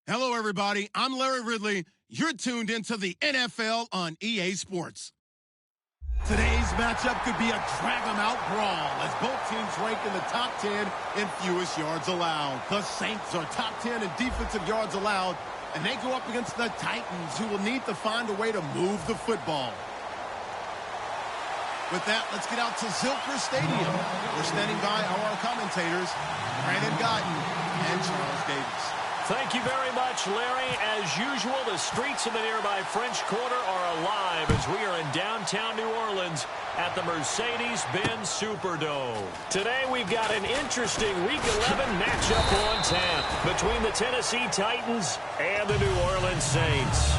Hello, everybody. I'm Larry Ridley. You're tuned into the NFL on EA Sports. Today's matchup could be a drag-em-out brawl as both teams rank in the top 10 in fewest yards allowed. The Saints are top 10 in defensive yards allowed, and they go up against the Titans, who will need to find a way to move the football. With that, let's get out to Zilker Stadium. We're standing by our commentators, Brandon Gotton and Charles Davis. Thank you very much, Larry. As usual, the streets of the nearby French Quarter are alive as we are in downtown New Orleans at the Mercedes-Benz Superdome. Today, we've got an interesting Week 11 matchup on tap between the Tennessee Titans and the New Orleans Saints.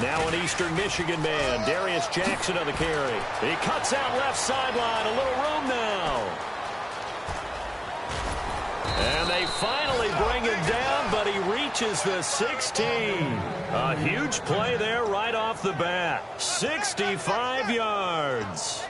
Now an Eastern Michigan man, Darius Jackson on the carry. He cuts out left sideline, a little room now. And they finally bring him down, but he reaches the 16. A huge play there right off the bat. 65 yards.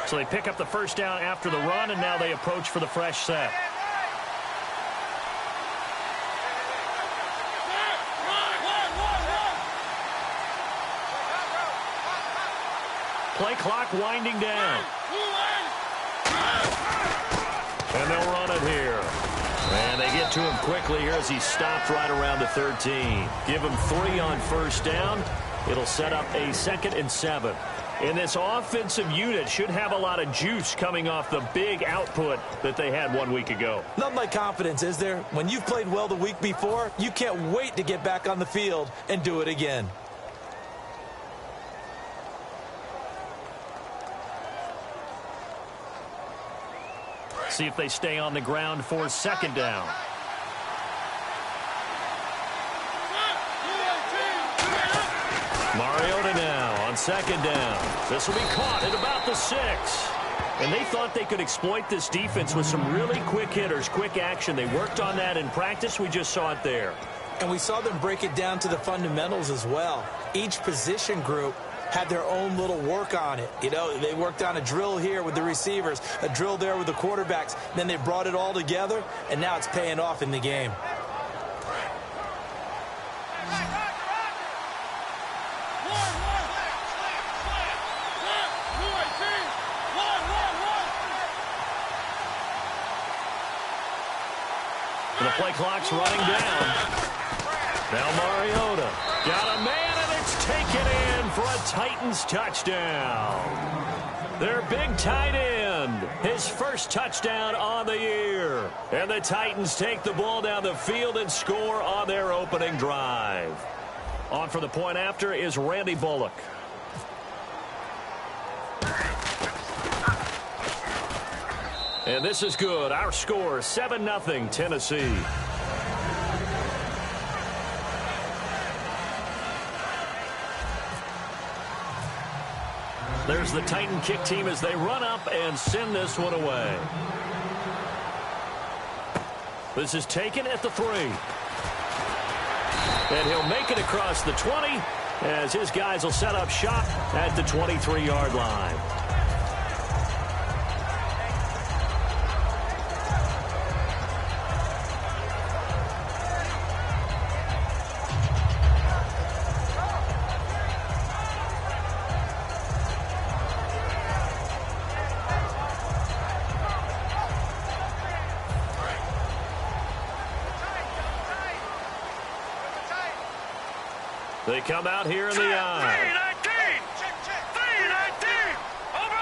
So they pick up the first down after the run, and now they approach for the fresh set. Play clock winding down. And they'll run it here. And they get to him quickly here as he stopped right around the 13. Give him 3 on first down. It'll set up a 2nd and 7. And this offensive unit should have a lot of juice coming off the big output that they had 1 week ago. Nothing like confidence, is there? When you've played well the week before, you can't wait to get back on the field and do it again. See if they stay on the ground for 2nd down. Mariota now on 2nd down. This will be caught at about the 6. And they thought they could exploit this defense with some really quick hitters, quick action. They worked on that in practice. We just saw it there. And we saw them break it down to the fundamentals as well. Each position group had their own little work on it. You know, they worked on a drill here with the receivers, a drill there with the quarterbacks. Then they brought it all together, and now it's paying off in the game. The play clock's running down. Now Mariota got a man, and it's taken in for a Titans touchdown. Their big tight end, his first touchdown on the year. And the Titans take the ball down the field and score on their opening drive. On for the point after is Randy Bullock. And this is good. Our score, 7-0 Tennessee. There's the Titan kick team as they run up and send this one away. This is taken at the 3. And he'll make it across the 20 as his guys will set up shop at the 23-yard line. They come out here in the eye. 3-19! 3-19! Over!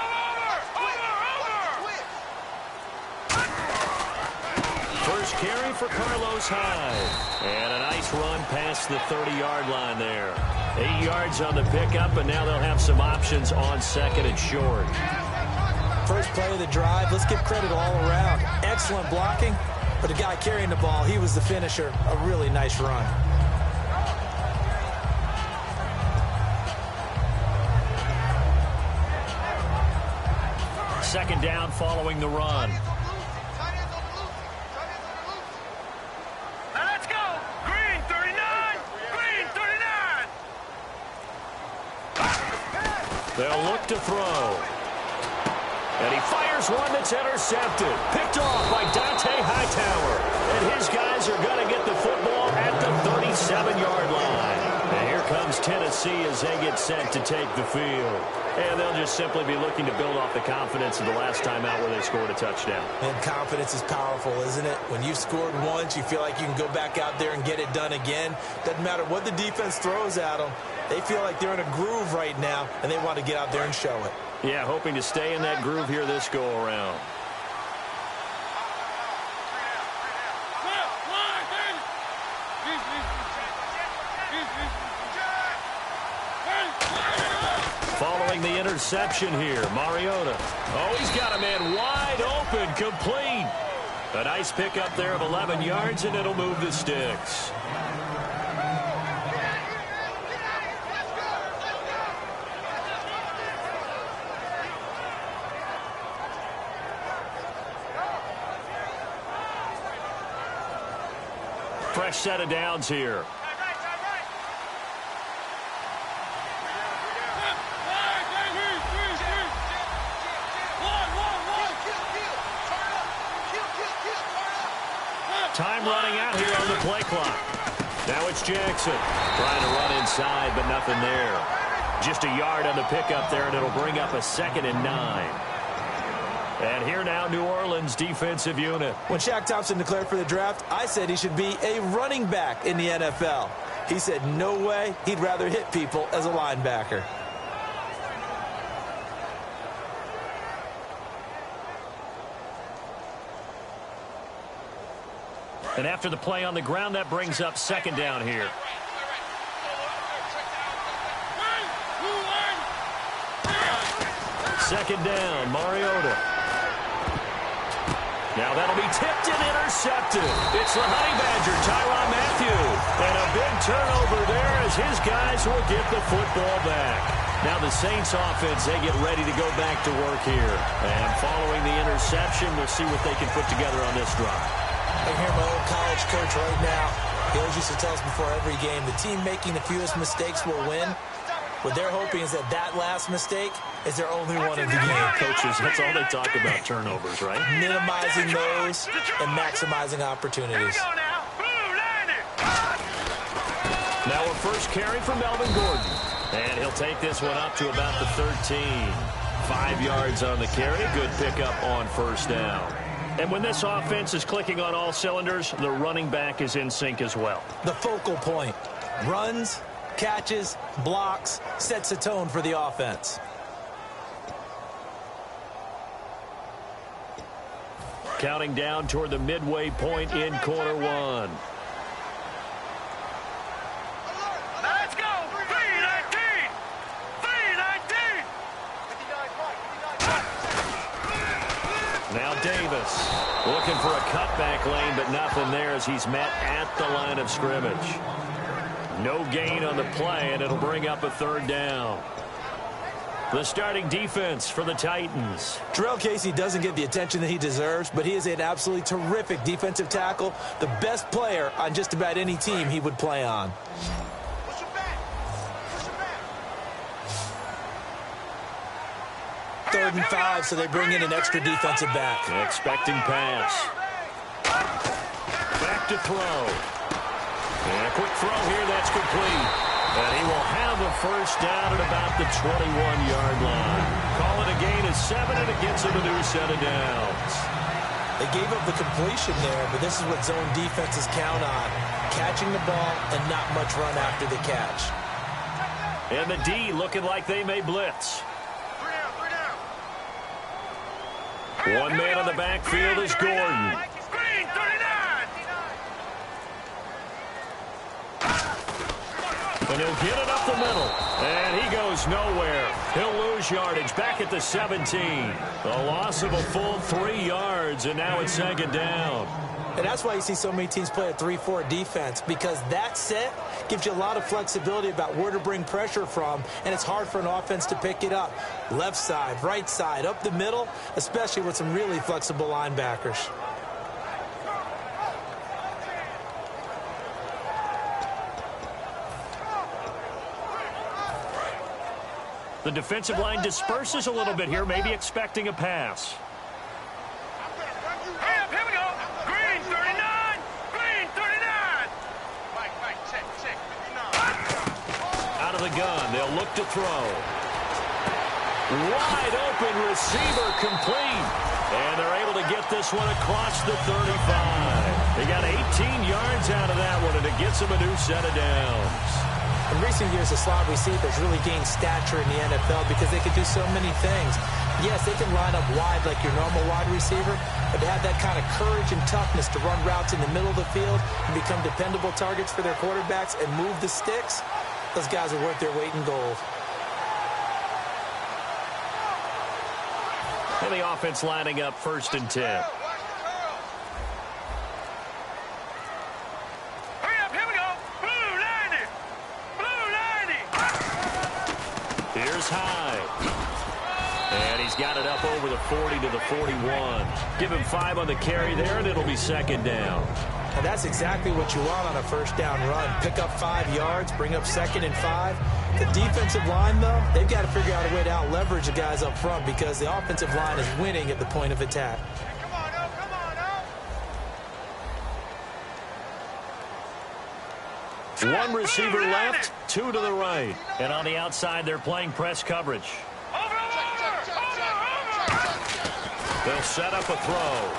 carry for Carlos Hyde. And a nice run past the 30-yard line there. 8 yards on the pickup, and now they'll have some options on second and short. First play of the drive, let's give credit all around. Excellent blocking, but the guy carrying the ball, he was the finisher. A really nice run. Second down following the run. Let's go! Green 39! Green 39! They'll look to throw. And he fires one that's intercepted. Picked off by Dante Hightower. And his guys are going to get the football at the 37-yard line. And here comes Tennessee as they get set to take the field. And they'll just simply be looking to build off the confidence of the last time out where they scored a touchdown. And confidence is powerful, isn't it? When you've scored once, you feel like you can go back out there and get it done again. Doesn't matter what the defense throws at them. They feel like they're in a groove right now, and they want to get out there and show it. Yeah, hoping to stay in that groove here this go-around. Following the interception here, Mariota. Oh, he's got a man wide open, complete. A nice pickup there of 11 yards, and it'll move the sticks. Fresh set of downs here. Time running out here on the play clock. Now it's Jackson trying to run inside, but nothing there. Just a yard on the pickup there, and it'll bring up a 2nd and 9. And here now, New Orleans defensive unit. When Shaq Thompson declared for the draft, I said he should be a running back in the NFL. He said no way, he'd rather hit people as a linebacker. And after the play on the ground, that brings up 2nd down here. Second down, Mariota. Now that'll be tipped and intercepted. It's the Honey Badger, Tyrann Mathieu. And a big turnover there as his guys will get the football back. Now the Saints offense, they get ready to go back to work here. And following the interception, we'll see what they can put together on this drive. I hear my old college coach right now. He always used to tell us before every game, the team making the fewest mistakes will win. What they're hoping is that last mistake is their only one of the game. Coaches, that's all they talk about, turnovers, right? Minimizing those and maximizing opportunities. Now a first carry for Melvin Gordon. And he'll take this one up to about the 13. 5 yards on the carry. Good pickup on first down. And when this offense is clicking on all cylinders, the running back is in sync as well. The focal point. Runs, catches, blocks, sets a tone for the offense. Counting down toward the midway point in quarter one. Let's go! 319! 319! Now Davis looking for a cutback lane, but nothing there as he's met at the line of scrimmage. No gain on the play, and it'll bring up a 3rd down. The starting defense for the Titans. Jarrell Casey doesn't get the attention that he deserves, but he is an absolutely terrific defensive tackle, the best player on just about any team he would play on. Push it back! Push it back! 3rd and 5, so they bring in an extra defensive back. Expecting pass. Back to throw. And a quick throw here, that's complete. And he will have the first down at about the 21-yard line. Call it a gain of 7, and it gets him a new set of downs. They gave up the completion there, but this is what zone defenses count on. Catching the ball and not much run after the catch. And the D looking like they may blitz. 3 down. 1 man on the backfield is Gordon. Green 39! And he'll get it up the middle. And he goes nowhere. He'll lose yardage back at the 17. A loss of a full 3 yards, and now it's second down. And that's why you see so many teams play a 3-4 defense, because that set gives you a lot of flexibility about where to bring pressure from, and it's hard for an offense to pick it up. Left side, right side, up the middle, especially with some really flexible linebackers. The defensive line disperses a little bit here, maybe expecting a pass. Here we go. Green 39. Green 39. Mike, check. 59. Out of the gun, they'll look to throw. Wide open receiver complete. And they're able to get this one across the 35. They got 18 yards out of that one, and it gets them a new set of downs. In recent years, the slot receivers really gained stature in the NFL because they can do so many things. Yes, they can line up wide like your normal wide receiver, but to have that kind of courage and toughness to run routes in the middle of the field and become dependable targets for their quarterbacks and move the sticks, those guys are worth their weight in gold. And the offense lining up 1st and 10. High. And he's got it up over the 40 to the 41. Give him 5 on the carry there, and it'll be second down. And that's exactly what you want on a first down run. Pick up 5 yards, bring up 2nd and 5. The defensive line, though, they've got to figure out a way to out-leverage the guys up front because the offensive line is winning at the point of attack. One receiver left, 2 to the right. And on the outside, they're playing press coverage. They'll set up a throw.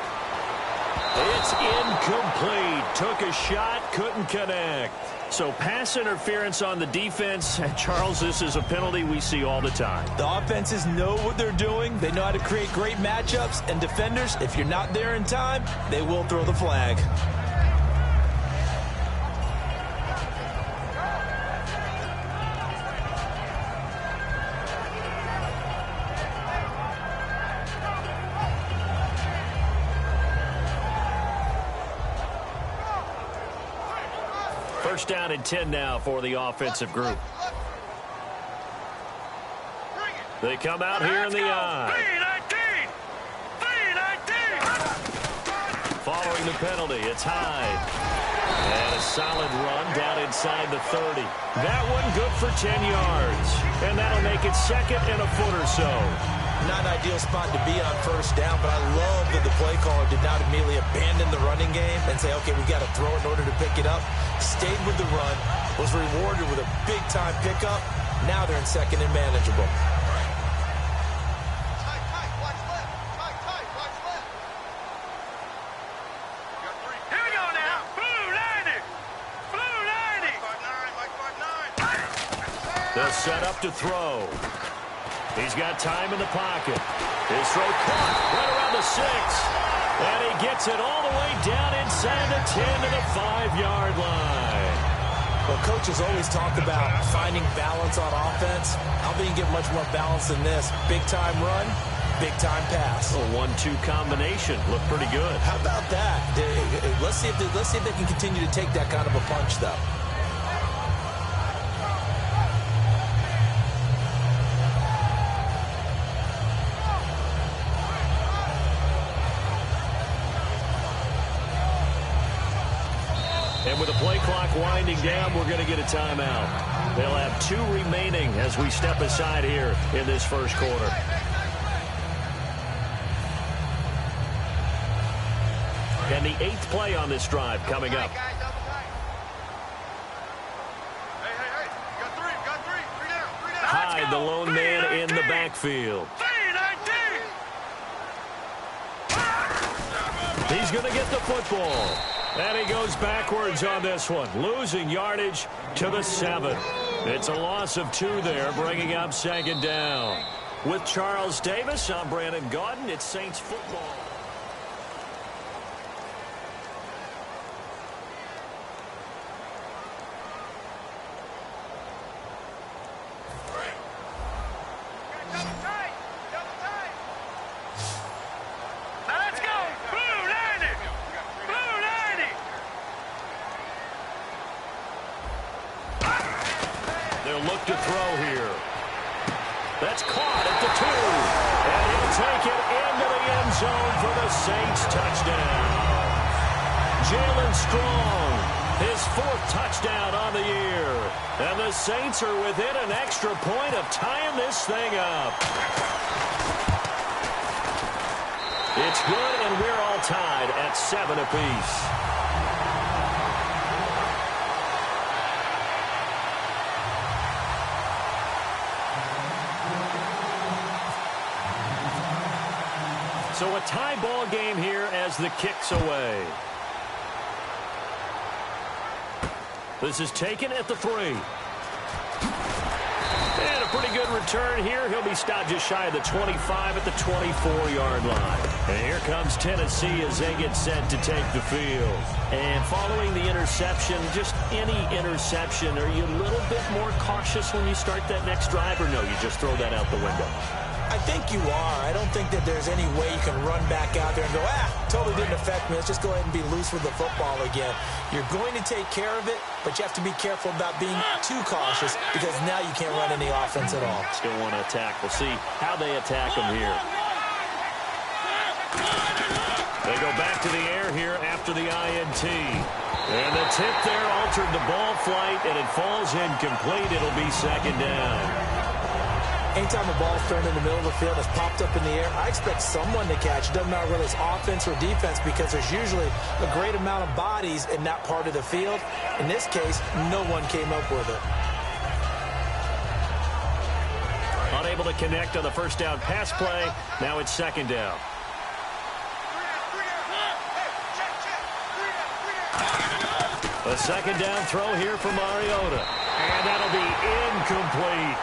It's incomplete. Took a shot, couldn't connect. So pass interference on the defense. And Charles, this is a penalty we see all the time. The offenses know what they're doing. They know how to create great matchups. And defenders, if you're not there in time, they will throw the flag. First down and 10 now for the offensive group. They come out here in the I. Following the penalty, it's Hyde. And a solid run down inside the 30. That one good for 10 yards. And that'll make it 2nd and a foot or so. Not an ideal spot to be on first down, but I love that the play caller did not immediately abandon the running game and say, okay, we got to throw it in order to pick it up. Stayed with the run, was rewarded with a big-time pickup. Now they're in 2nd and manageable. Here we go now. Blue 90. They'll set up to throw. He's got time in the pocket. His throw caught right around the 6. And he gets it all the way down inside the 10 to the 5-yard line. Well, coaches always talk about finding balance on offense. I don't think you get much more balance than this. Big-time run, big-time pass. A 1-2 combination. Looked pretty good. How about that? Let's see if they can continue to take that kind of a punch, though. And with the play clock winding down, we're going to get a timeout. They'll have 2 remaining as we step aside here in this first quarter. And the 8th play on this drive coming up. Hey, got three. Three down. Hyde, the lone man in the backfield. He's going to get the football. And he goes backwards on this one, losing yardage to the 7. It's a loss of 2 there, bringing up 2nd down. With Charles Davis, I'm Brandon Gaudin. It's Saints football. They'll look to throw here. That's caught at the 2. And he'll take it into the end zone for the Saints touchdown. Jalen Strong, his 4th touchdown on the year. And the Saints are within an extra point of tying this thing up. It's good, and we're all tied at 7 apiece. So a tie ball game here as the kick's away. This is taken at the 3. And a pretty good return here. He'll be stopped just shy of the 25 at the 24-yard line. And here comes Tennessee as they get set to take the field. And following the interception, just any interception, are you a little bit more cautious when you start that next drive, or no, you just throw that out the window? I think you are. I don't think that there's any way you can run back out there and go, totally didn't affect me. Let's just go ahead and be loose with the football again. You're going to take care of it, but you have to be careful about being too cautious because now you can't run any offense at all. Still want to attack. We'll see how they attack them here. They go back to the air here after the INT. And the tip there altered the ball flight, and it falls incomplete. It'll be 2nd down. Anytime a ball's thrown in the middle of the field, it's popped up in the air, I expect someone to catch. It doesn't matter whether it's offense or defense because there's usually a great amount of bodies in that part of the field. In this case, no one came up with it. Unable to connect on the first down pass play. Now it's 2nd down. A 2nd down throw here for Mariota. And that'll be incomplete.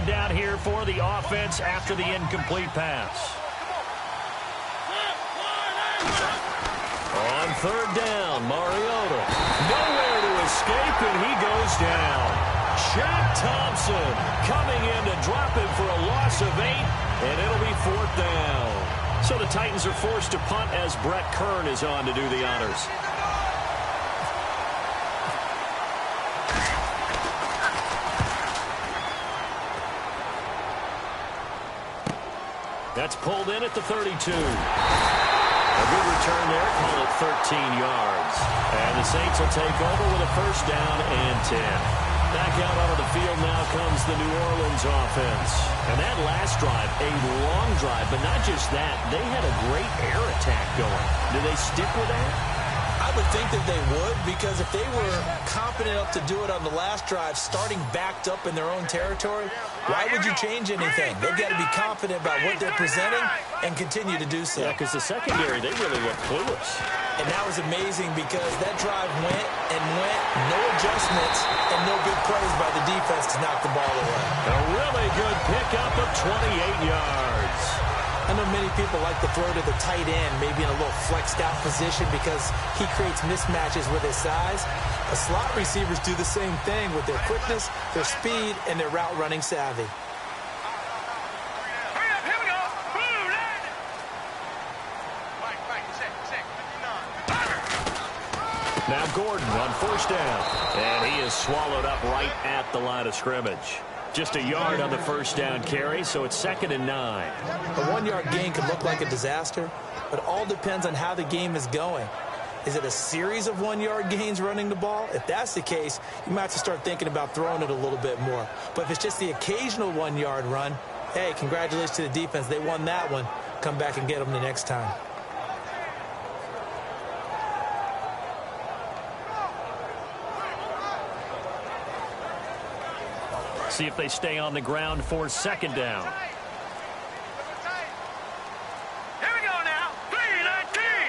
Down here for the offense after the incomplete pass. On 3rd down, Mariota. Nowhere to escape, and he goes down. Shaq Thompson coming in to drop him for a loss of 8, and it'll be 4th down. So the Titans are forced to punt as Brett Kern is on to do the honors. That's pulled in at the 32. A good return there. Call it 13 yards. And the Saints will take over with a 1st down and 10. Back out onto the field now comes the New Orleans offense. And that last drive, a long drive, but not just that. They had a great air attack going. Do they stick with that? I would think that they would, because if they were confident enough to do it on the last drive, starting backed up in their own territory, why would you change anything? They've got to be confident about what they're presenting and continue to do so. Yeah, because the secondary, they really look clueless. And that was amazing because that drive went and went, no adjustments, and no big plays by the defense to knock the ball away. A really good pickup of 28 yards. I know many people like to throw to the tight end, maybe in a little flexed out position because he creates mismatches with his size. But slot receivers do the same thing with their quickness, their speed, and their route running savvy. Now Gordon on 1st down. And he is swallowed up right at the line of scrimmage. Just a yard on the 1st down carry, so it's 2nd and 9. A 1-yard gain could look like a disaster, but it all depends on how the game is going. Is it a series of 1-yard gains running the ball? If that's the case, you might have to start thinking about throwing it a little bit more. But if it's just the occasional 1-yard run, hey, congratulations to the defense. They won that one. Come back and get them the next time. See if they stay on the ground for 2nd down. Here we go now. 3-19.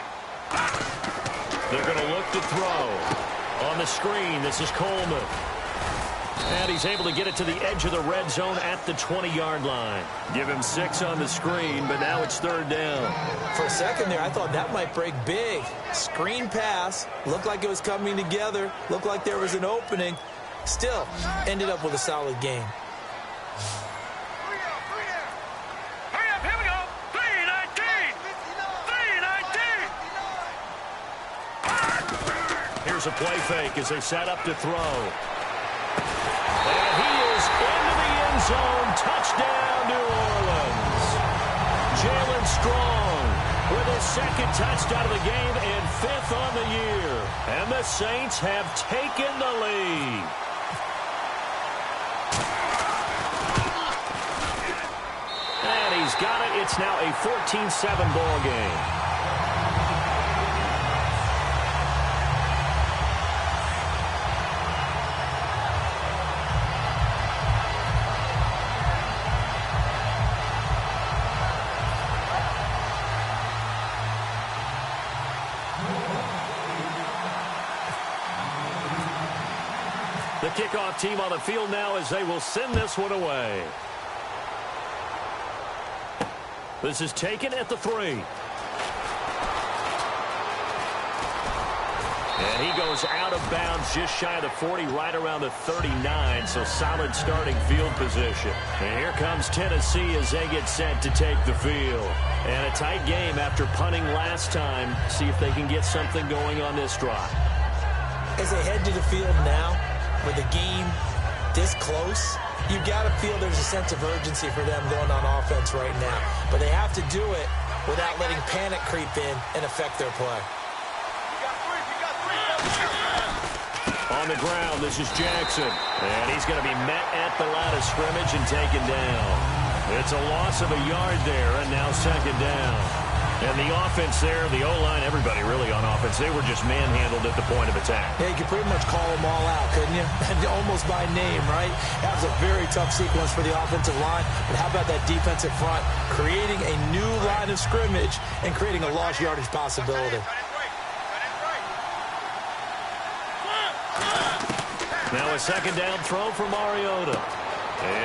They're going to look to throw. On the screen, this is Coleman. And he's able to get it to the edge of the red zone at the 20-yard line. Give him 6 on the screen, but now it's 3rd down. For a second there, I thought that might break big. Screen pass. Looked like it was coming together. Looked like there was an opening. Still, ended up with a solid game. Hurry up, here we go. 319. 319. Here's a play fake as they set up to throw. And he is into the end zone. Touchdown, New Orleans. Jalen Strong with his 2nd touchdown of the game and 5th on the year. And the Saints have taken the lead. And he's got it. It's now a 14-7 ball game. The kickoff team on the field now as they will send this one away. This is taken at the 3. And he goes out of bounds just shy of the 40, right around the 39, so solid starting field position. And here comes Tennessee as they get set to take the field. And a tight game after punting last time. See if they can get something going on this drive. As they head to the field now, with the game this close, you got to feel there's a sense of urgency for them going on offense right now. But they have to do it without letting panic creep in and affect their play. On the ground, this is Jackson. And he's going to be met at the line of scrimmage and taken down. It's a loss of a yard there, and now 2nd down. And the offense there, the O-line, everybody really on offense, they were just manhandled at the point of attack. Yeah, you could pretty much call them all out, couldn't you? Almost by name, right? That was a very tough sequence for the offensive line. But how about that defensive front creating a new line of scrimmage and creating a lost yardage possibility? Now a 2nd down throw for Mariota.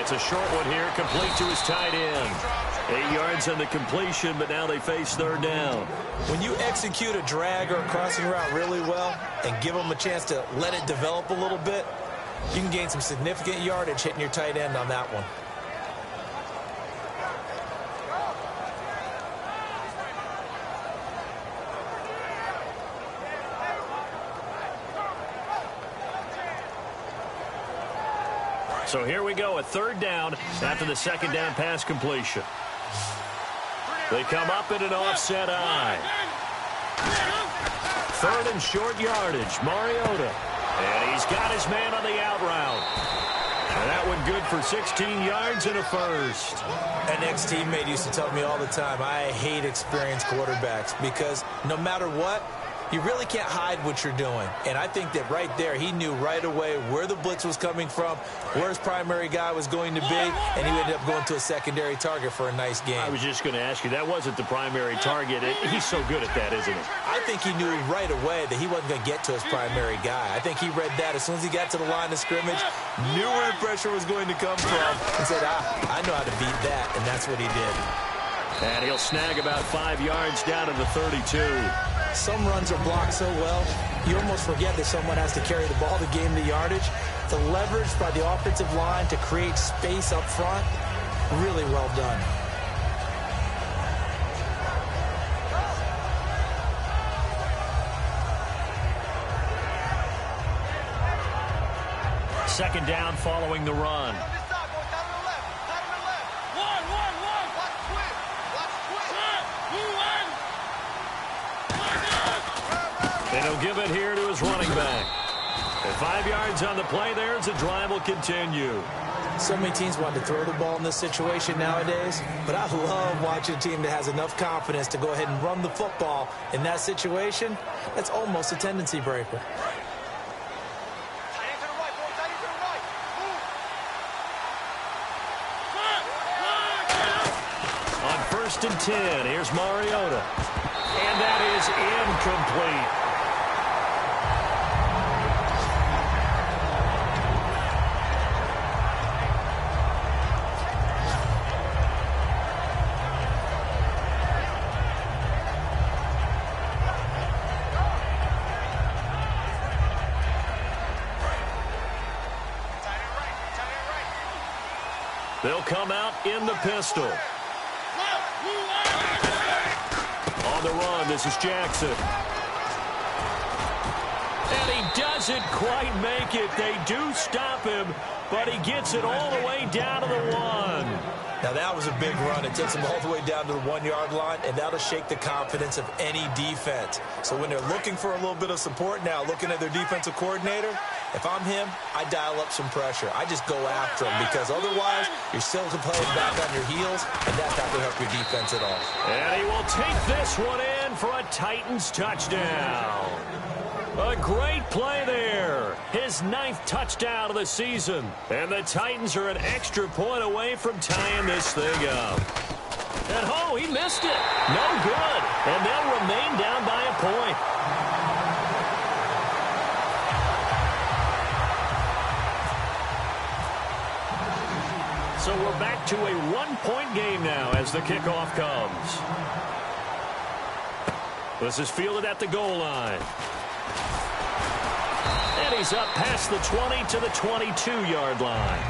It's a short one here, complete to his tight end. 8 yards on the completion, but now they face 3rd down. When you execute a drag or a crossing route really well and give them a chance to let it develop a little bit, you can gain some significant yardage hitting your tight end on that one. So here we go, a 3rd down after the 2nd down pass completion. They come up in an offset eye. 3rd and short yardage, Mariota. And he's got his man on the out route. And that one good for 16 yards and a 1st. An ex-teammate used to tell me all the time, I hate experienced quarterbacks because no matter what, you really can't hide what you're doing. And I think that right there, he knew right away where the blitz was coming from, where his primary guy was going to be, and he ended up going to a secondary target for a nice game. I was just going to ask you, that wasn't the primary target. He's so good at that, isn't he? I think he knew right away that he wasn't going to get to his primary guy. I think he read that as soon as he got to the line of scrimmage, knew where the pressure was going to come from, and said, I know how to beat that, and that's what he did. And he'll snag about 5 yards down to the 32. Some runs are blocked so well, you almost forget that someone has to carry the ball to gain the yardage. The leverage by the offensive line to create space up front, really well done. Second down following the run. And he'll give it here to his running back. And 5 yards on the play there as the drive will continue. So many teams want to throw the ball in this situation nowadays, but I love watching a team that has enough confidence to go ahead and run the football in that situation. That's almost a tendency breaker. On 1st and 10, here's Mariota. And that is incomplete. They'll come out in the pistol. On the run, this is Jackson. And he doesn't quite make it. They do stop him, but he gets it all the way down to the 1. Now, that was a big run. It takes them all the way down to the 1-yard line, and that'll shake the confidence of any defense. So when they're looking for a little bit of support now, looking at their defensive coordinator, if I'm him, I dial up some pressure. I just go after him because otherwise you're still playing back on your heels, and that's not going to help your defense at all. And he will take this one in for a Titans touchdown. A great play there. His 9th touchdown of the season. And the Titans are an extra point away from tying this thing up. And oh, he missed it. No good. And they'll remain down by a point. So we're back to a 1-point game now as the kickoff comes. This is fielded at the goal line. And he's up past the 20 to the 22-yard line.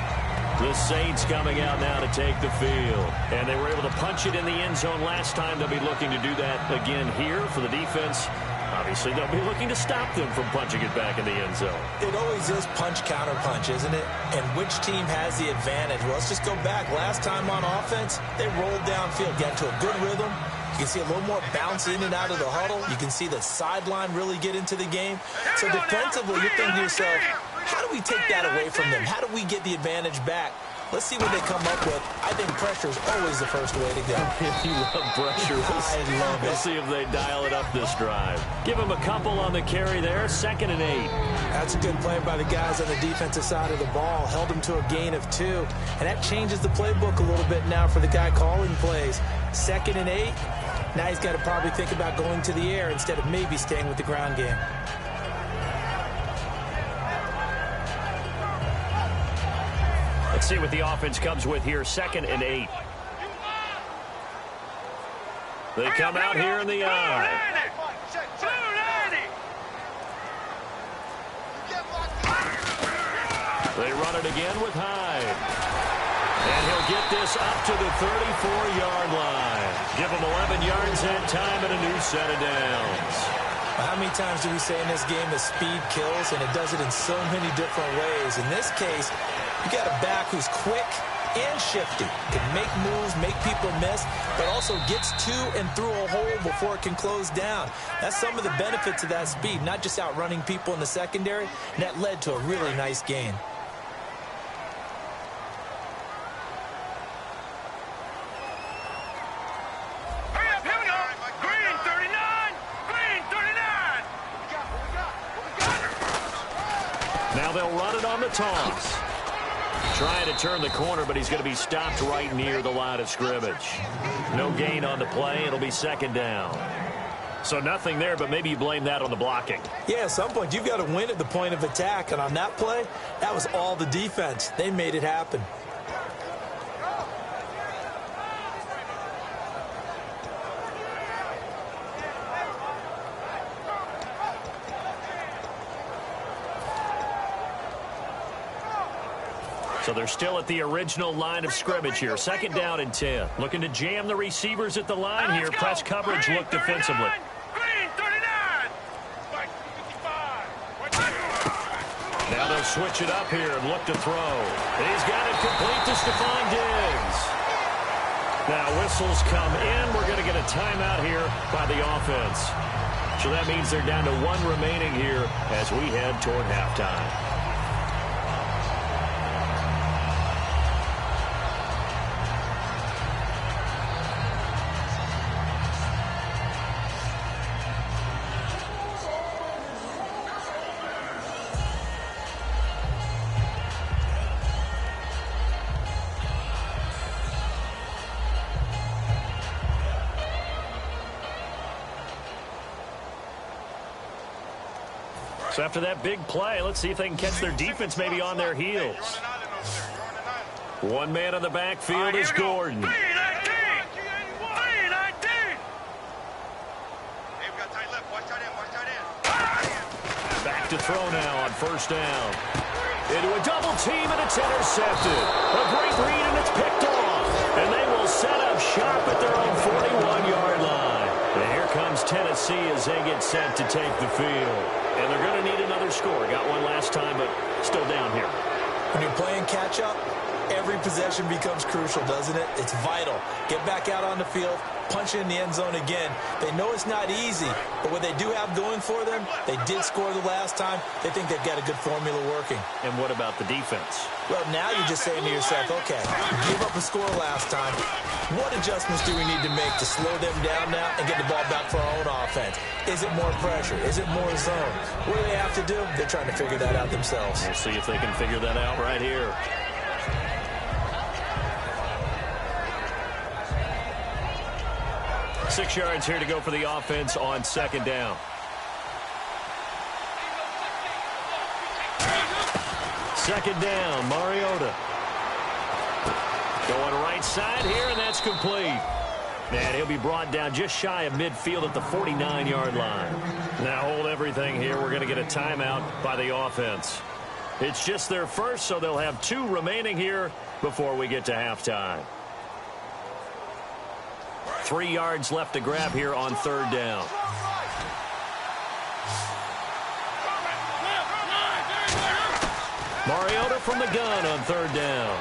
The Saints coming out now to take the field. And they were able to punch it in the end zone last time. They'll be looking to do that again here for the defense. Obviously, they'll be looking to stop them from punching it back in the end zone. It always is punch-counter-punch, isn't it? And which team has the advantage? Well, let's just go back. Last time on offense, they rolled downfield, got to a good rhythm. You can see a little more bounce in and out of the huddle. You can see the sideline really get into the game. So defensively, you're thinking to yourself, how do we take that away from them? How do we get the advantage back? Let's see what they come up with. I think pressure is always the first way to go. You love pressure. I love it. We'll see if they dial it up this drive. Give them a couple on the carry there. 2nd and 8. That's a good play by the guys on the defensive side of the ball. Held them to a gain of 2. And that changes the playbook a little bit now for the guy calling plays. 2nd and 8. Now he's got to probably think about going to the air instead of maybe staying with the ground game. Let's see what the offense comes with here. 2nd and 8. They come out here in the eye. They run it again with Hyde. And he'll get this up to the 34-yard line. Give him 11 yards that time and a new set of downs. How many times do we say in this game that speed kills, and it does it in so many different ways? In this case, you got a back who's quick and shifty, can make moves, make people miss, but also gets to and through a hole before it can close down. That's some of the benefits of that speed, not just outrunning people in the secondary, and that led to a really nice gain. Now they'll run it on the toss. Trying to turn the corner, but he's going to be stopped right near the line of scrimmage. No gain on the play. It'll be 2nd down. So nothing there, but maybe you blame that on the blocking. Yeah, at some point, you've got to win at the point of attack. And on that play, that was all the defense. They made it happen. So they're still at the original line of scrimmage here. 2nd down and 10. Looking to jam the receivers at the line here. Press coverage look defensively. Now they'll switch it up here and look to throw. He's got it complete to Stephon Diggs. Now whistles come in. We're going to get a timeout here by the offense. So that means they're down to 1 remaining here as we head toward halftime. So after that big play, let's see if they can catch their defense maybe on their heels. One man on the backfield is Gordon. Back to throw now on 1st down. Into a double team, and it's intercepted. A great read, and it's picked off. And they will set up shop at their own 41-yard line. And here comes Tennessee as they get set to take the field. And they're going to need another score. Got one last time, but still down here. When you're playing catch-up, every possession becomes crucial, doesn't it? It's vital. Get back out on the field, punch it in the end zone again. They know it's not easy, but what they do have going for them, they did score the last time. They think they've got a good formula working. And what about the defense? Well, now you're just saying to yourself, okay, give up a score last time. What adjustments do we need to make to slow them down now and get the ball back for our own offense? Is it more pressure? Is it more zone? What do they have to do? They're trying to figure that out themselves. We'll see if they can figure that out right here. Six yards here to go for the offense on second down. Second down, Mariota. Going right side here, and that's complete. And he'll be brought down just shy of midfield at the 49-yard line. Now hold everything here. We're going to get a timeout by the offense. It's just their first, so they'll have 2 remaining here before we get to halftime. 3 yards left to grab here on third down. Mariota from the gun on third down.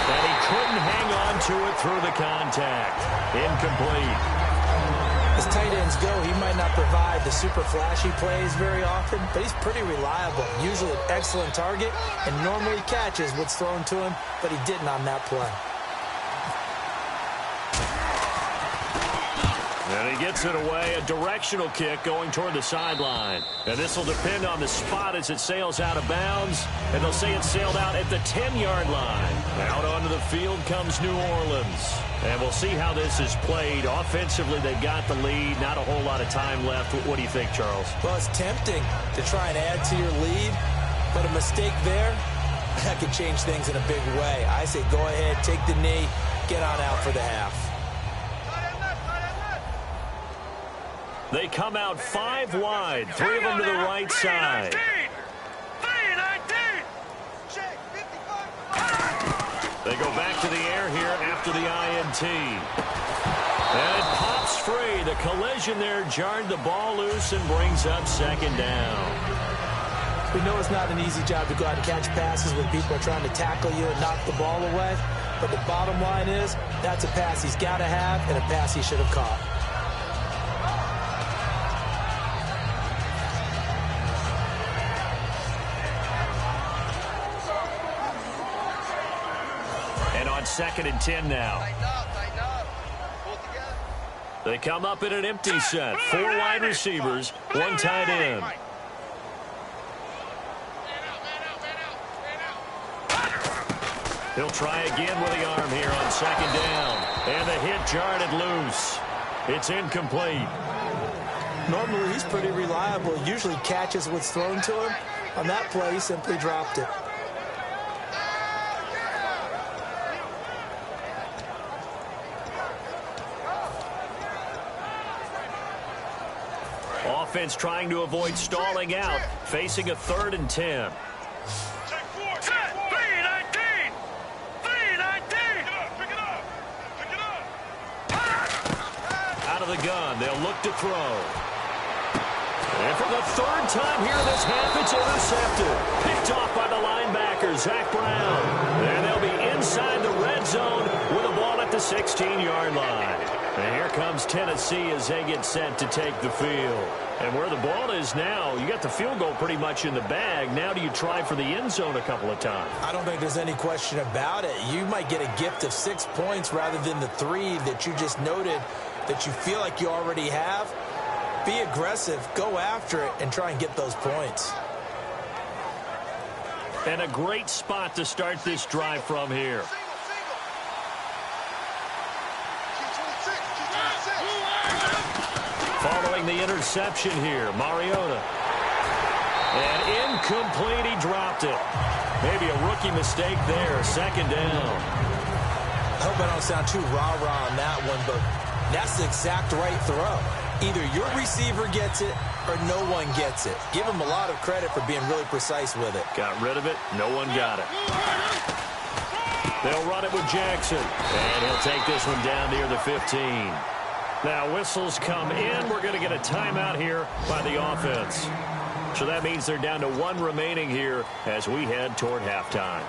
And he couldn't hang on to it through the contact. Incomplete. As tight ends go, he might not provide the super flashy plays very often, but he's pretty reliable. Usually an excellent target and normally catches what's thrown to him, but he didn't on that play. And he gets it away, a directional kick going toward the sideline. And this will depend on the spot as it sails out of bounds. And they'll say it sailed out at the 10-yard line. Out onto the field comes New Orleans. And we'll see how this is played. Offensively, they've got the lead. Not a whole lot of time left. What do you think, Charles? Well, it's tempting to try and add to your lead. But a mistake there, that could change things in a big way. I say go ahead, take the knee, get on out for the half. They come out 5 wide, 3 of them to the right side. They go back to the air here after the INT. And it pops free. The collision there jarred the ball loose and brings up second down. We know it's not an easy job to go out and catch passes when people are trying to tackle you and knock the ball away. But the bottom line is, that's a pass he's got to have and a pass he should have caught. Second and 10 now. They come up in an empty set. 4 wide receivers, 1 tight end. He'll try again with the arm here on second down. And the hit jarred it loose. It's incomplete. Normally he's pretty reliable. Usually catches what's thrown to him. On that play, he simply dropped it. Offense trying to avoid stalling out, facing a 3rd and 10. Out of the gun, they'll look to throw. And for the 3rd time here this half, it's intercepted. Picked off by the linebacker, Zach Brown. And they'll be inside the red zone with a ball at the 16-yard line. And here comes Tennessee as they get set to take the field. And where the ball is now, you got the field goal pretty much in the bag. Now do you try for the end zone a couple of times? I don't think there's any question about it. You might get a gift of 6 points rather than the 3 that you just noted that you feel like you already have. Be aggressive, go after it, and try and get those points. And a great spot to start this drive from here. Following the interception here, Mariota. And incomplete, he dropped it. Maybe a rookie mistake there, second down. I hope I don't sound too rah-rah on that one, but that's the exact right throw. Either your receiver gets it or no one gets it. Give him a lot of credit for being really precise with it. Got rid of it. No one got it. They'll run it with Jackson. And he'll take this one down near the 15. Now whistles come in. We're going to get a timeout here by the offense. So that means they're down to one remaining here as we head toward halftime.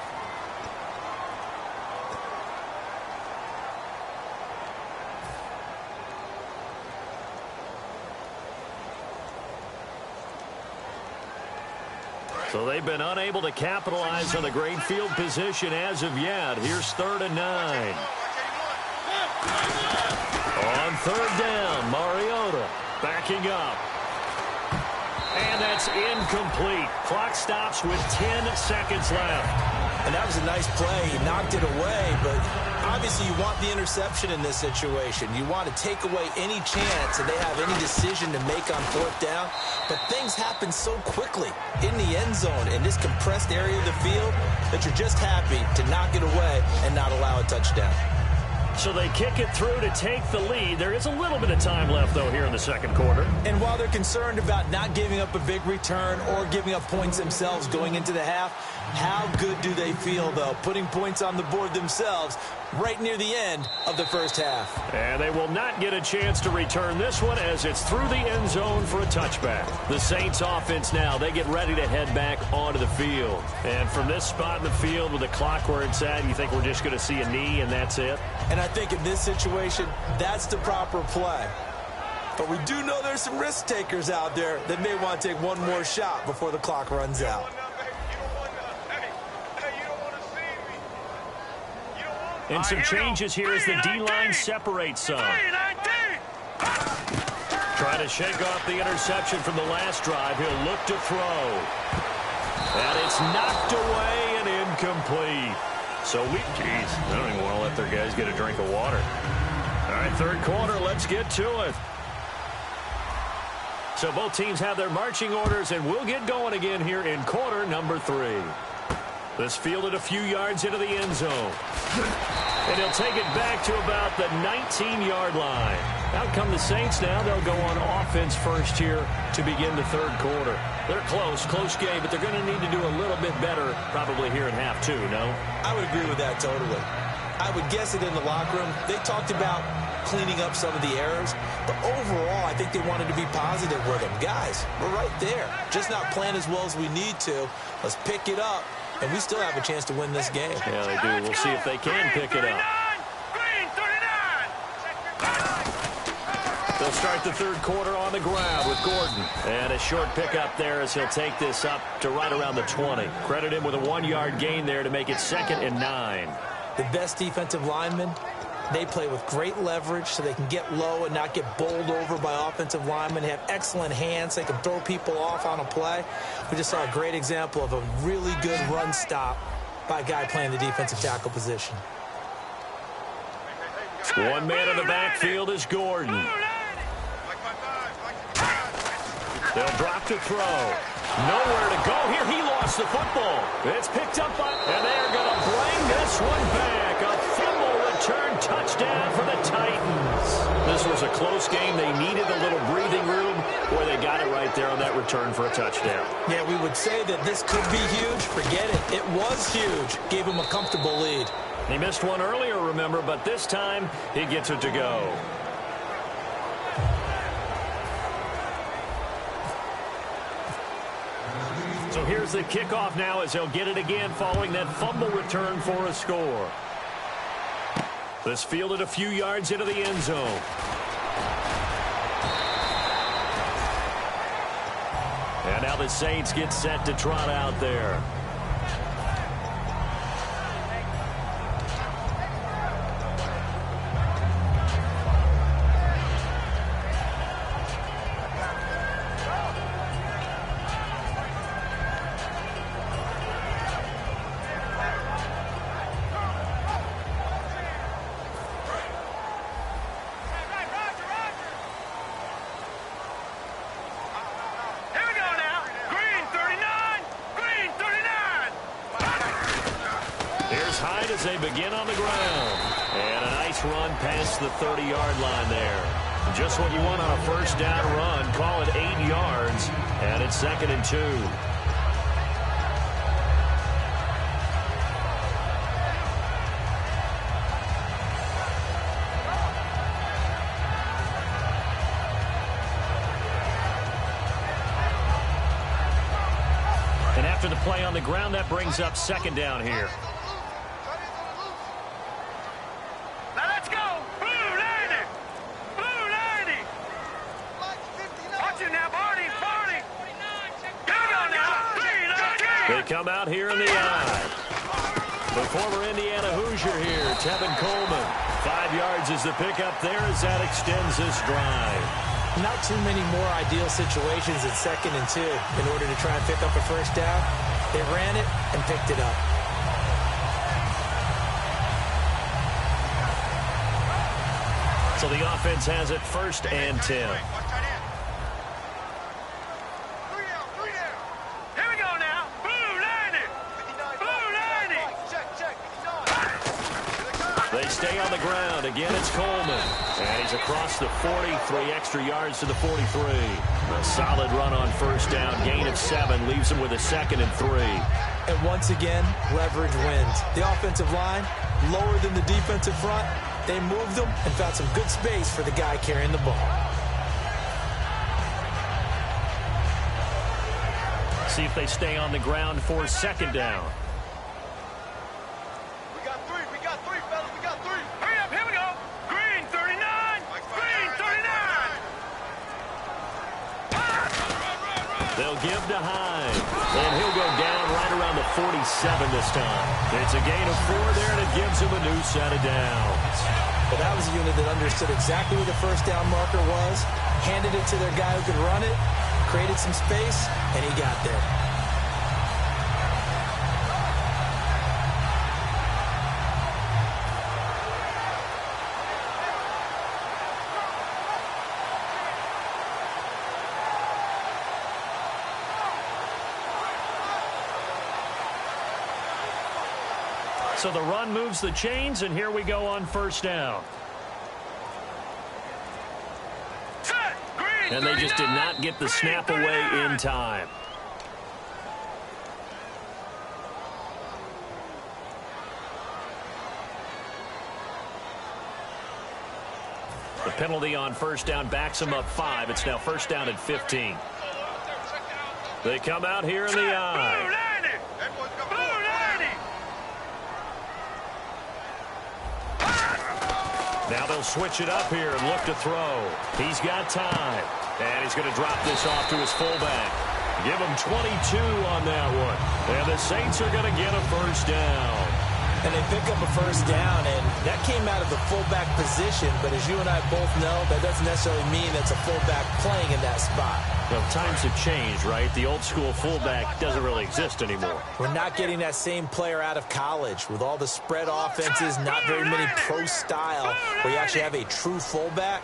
So they've been unable to capitalize on the great field position as of yet. Here's 3rd and 9. On 3rd down, Mariota backing up. And that's incomplete. Clock stops with 10 seconds left. And that was a nice play. He knocked it away, but obviously you want the interception in this situation. You want to take away any chance that they have any decision to make on 4th down. But things happen so quickly in the end zone in this compressed area of the field that you're just happy to knock it away and not allow a touchdown. So they kick it through to take the lead. There is a little bit of time left, though, here in the second quarter. And while they're concerned about not giving up a big return or giving up points themselves going into the half, how good do they feel, though, putting points on the board themselves right near the end of the first half? And they will not get a chance to return this one as it's through the end zone for a touchback. The Saints offense now, they get ready to head back onto the field. And from this spot in the field with the clock where it's at, you think we're just going to see a knee and that's it? And I think in this situation, that's the proper play. But we do know there's some risk takers out there that may want to take one more shot before the clock runs out. And some changes here as the D-line separates some. Trying to shake off the interception from the last drive. He'll look to throw. And it's knocked away and incomplete. So geez, I don't even want to let their guys get a drink of water. All right, third quarter, let's get to it. So both teams have their marching orders, and we'll get going again here in quarter number 3. This fielded a few yards into the end zone. And he'll take it back to about the 19-yard line. Out come the Saints now. They'll go on offense first here to begin the third quarter. They're close game, but they're going to need to do a little bit better probably here in half 2, no? I would agree with that totally. I would guess it in the locker room. They talked about cleaning up some of the errors, but overall I think they wanted to be positive with them. Guys, we're right there. Just not playing as well as we need to. Let's pick it up. And we still have a chance to win this game. Yeah, they do. We'll see if they can pick it up. They'll start the third quarter on the ground with Gordon. And a short pickup there as he'll take this up to right around the 20. Credit him with a 1-yard gain there to make it 2nd and 9. The best defensive linemen, they play with great leverage so they can get low and not get bowled over by offensive linemen. They have excellent hands. They can throw people off on a play. We just saw a great example of a really good run stop by a guy playing the defensive tackle position. One man in the backfield is Gordon. They'll drop to throw. Nowhere to go here. He lost the football. It's picked up by, and they're going to bring this one back. A fumble return touchdown for the Titans. This was a close game. They needed a little breathing room. Boy, they got it right there on that return for a touchdown. Yeah, we would say that this could be huge. Forget it. It was huge. Gave him a comfortable lead. He missed one earlier, remember, but this time he gets it to go. So here's the kickoff now as they'll get it again following that fumble return for a score. This fielded a few yards into the end zone. And now the Saints get set to trot out there. As they begin on the ground. And a nice run past the 30-yard line there. Just what you want on a first down run. Call it 8 yards, and it's 2nd and 2. And after the play on the ground, that brings up 2nd down here. Now let's go. Blue 90. Blue 90. Watch it now, Barney. Barney. Come on now. They come out here in the eye. The former Indiana Hoosier here, Tevin Coleman. 5 yards is the pickup there as that extends this drive. Not too many more ideal situations at 2nd and 2 in order to try and pick up a first down. They ran it and picked it up. So the offense has it 1st and 10. Here we go now. Blue 90. Blue 90. They stay on the ground. Again, it's Coleman. And he's across the 40, 3 extra yards to the 43. A solid run on first down. Gain of 7 leaves him with a 2nd and 3. And once again, leverage wins. The offensive line, lower than the defensive front. They moved them and found some good space for the guy carrying the ball. See if they stay on the ground for 2nd down. We got three, fellas. We got 3. Hurry up, here we go. Green 39. Green 39. They'll give to Hyde. And he'll go down right around the 47 this time. It's a gain of 4 there, and it gives him a new set of downs. But that was a unit that understood exactly where the first down marker was, handed it to their guy who could run it, created some space, and he got there. So the run moves the chains, and here we go on first down. And they just did not get the snap away in time. The penalty on first down backs them up 5. It's now first down at 15. They come out here in the eye. Now they'll switch it up here and look to throw. He's got time. And he's going to drop this off to his fullback. Give him 22 on that one. And the Saints are going to get a first down. And they pick up a first down, and that came out of the fullback position. But as you and I both know, that doesn't necessarily mean it's a fullback playing in that spot. Well, times have changed, right? The old school fullback doesn't really exist anymore. We're not getting that same player out of college with all the spread offenses, not very many pro style, where you actually have a true fullback.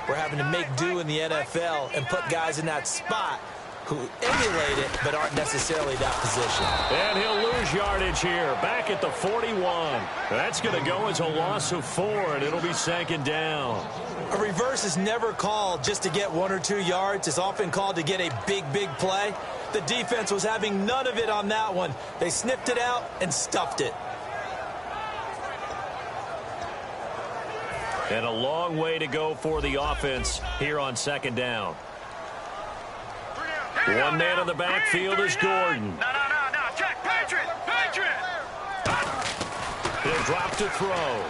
We're having to make do in the NFL and put guys in that spot who emulate it but aren't necessarily that position. And he'll lose yardage here, back at the 41. That's going to go as a loss of 4, and it'll be 2nd down. A reverse is never called just to get 1 or 2 yards. It's often called to get a big play. The defense was having none of it on that one. They sniffed it out and stuffed it. And a long way to go for the offense here on 2nd down. One man in the backfield is Gordon. No. Check. Patriot. He'll drop to throw.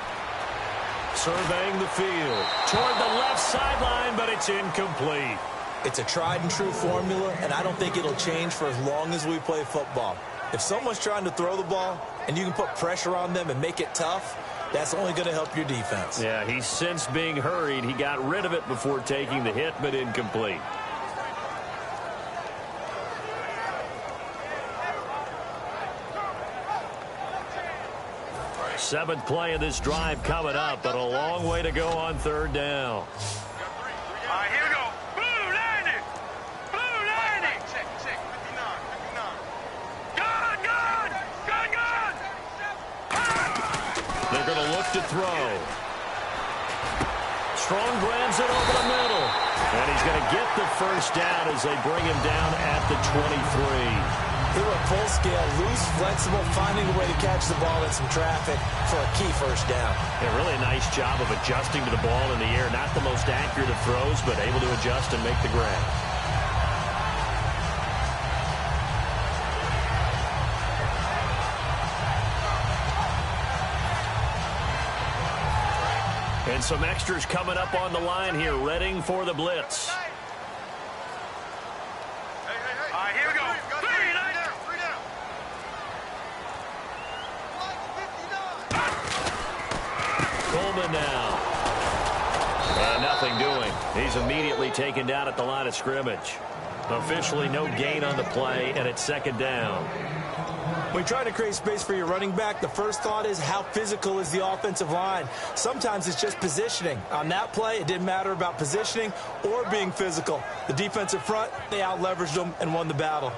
Surveying the field. Toward the left sideline, but it's incomplete. It's a tried and true formula, and I don't think it'll change for as long as we play football. If someone's trying to throw the ball and you can put pressure on them and make it tough, that's only going to help your defense. Yeah, he's since being hurried. He got rid of it before taking the hit, but incomplete. Seventh play of this drive coming up, but a long way to go on 3rd down. All right, here we go. Blue 90. Blue 90. Check. 59. Gun. They're going to look to throw. Strong grabs it over the middle. And he's going to get the first down as they bring him down at the 23. He went full scale, loose, flexible, finding a way to catch the ball in some traffic for a key first down. Yeah, really a nice job of adjusting to the ball in the air. Not the most accurate of throws, but able to adjust and make the grab. And some extras coming up on the line here, readying for the blitz. All right, here we go. Three down. Coleman now. And nothing doing. He's immediately taken down at the line of scrimmage. Officially no gain on the play, and it's second down. When trying to create space for your running back, the first thought is how physical is the offensive line. Sometimes it's just positioning. On that play, it didn't matter about positioning or being physical. The defensive front, they out-leveraged them and won the battle.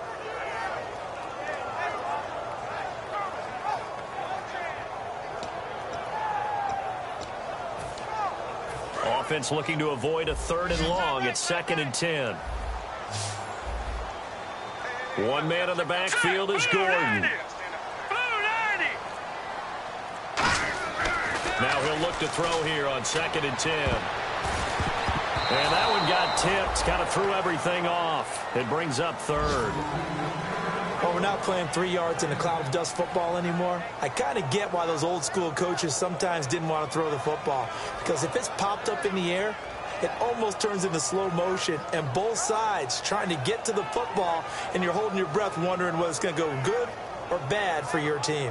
Offense looking to avoid a 3rd and long. It's 2nd and 10. One man in the backfield is Gordon. Now he'll look to throw here on 2nd and 10. And that one got tipped. Kind of threw everything off. It brings up 3rd. Well, we're not playing 3 yards in a cloud of dust football anymore. I kind of get why those old school coaches sometimes didn't want to throw the football. Because if it's popped up in the air, it almost turns into slow motion, and both sides trying to get to the football, and you're holding your breath wondering whether it's going to go good or bad for your team.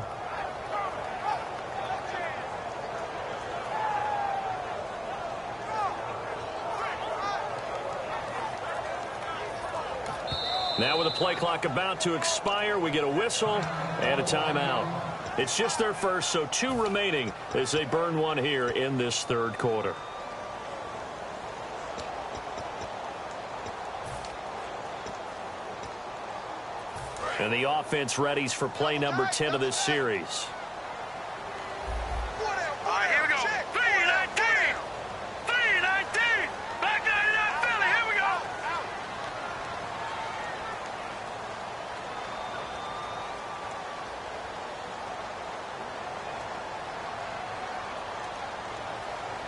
Now with the play clock about to expire, we get a whistle and a timeout. It's just their first, so 2 remaining as they burn one here in this 3rd quarter. And the offense readies for play number 10 of this series. All right, here we go. 3-19. 3-19. Back 99 Philly. Here we go.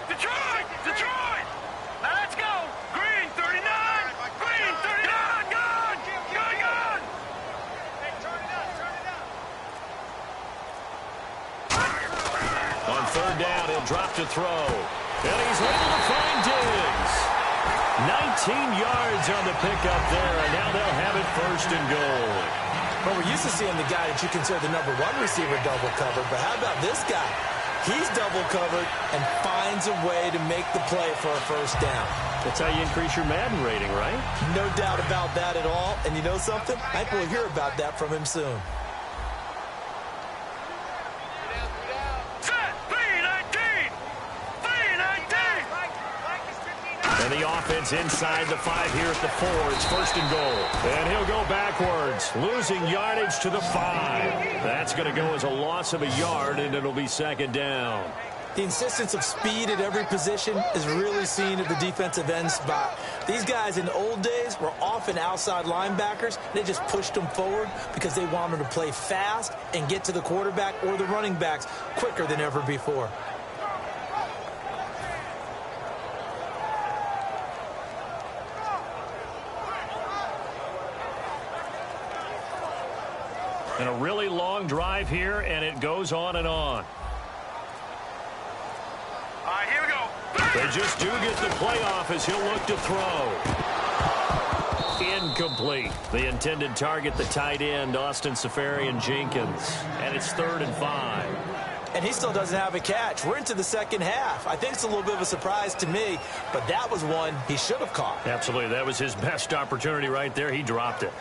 Detroit. Detroit. Now let's go. Green 39. Green 39. Gone. Gone. Hey, turn it up. Turn it up. On 3rd down, he'll drop to throw. And he's able to find Diggs. 19 yards on the pickup there, and now they'll have it 1st and goal. Well, we're used to seeing the guy that you consider the number 1 receiver double covered, but how about this guy? He's double covered and finds a way to make the play for a 1st down. That's how you increase your Madden rating, right? No doubt about that at all. And you know something? I think we'll hear about that from him soon. Set. 3-19. 3-19. And the offense inside the 5 here at the 4. It's 1st and goal. And he'll go backwards, losing yardage to the 5. That's going to go as a loss of a yard, and it'll be 2nd down. The insistence of speed at every position is really seen at the defensive end spot. These guys in the old days were often outside linebackers. They just pushed them forward because they wanted to play fast and get to the quarterback or the running backs quicker than ever before. And a really long drive here, and it goes on and on. All right, here we go. They just do get the playoff as he'll look to throw. Incomplete. The intended target, the tight end, Austin Seferian-Jenkins. And it's 3rd and 5. And he still doesn't have a catch. We're into the 2nd half. I think it's a little bit of a surprise to me, but that was one he should have caught. Absolutely. That was his best opportunity right there. He dropped it.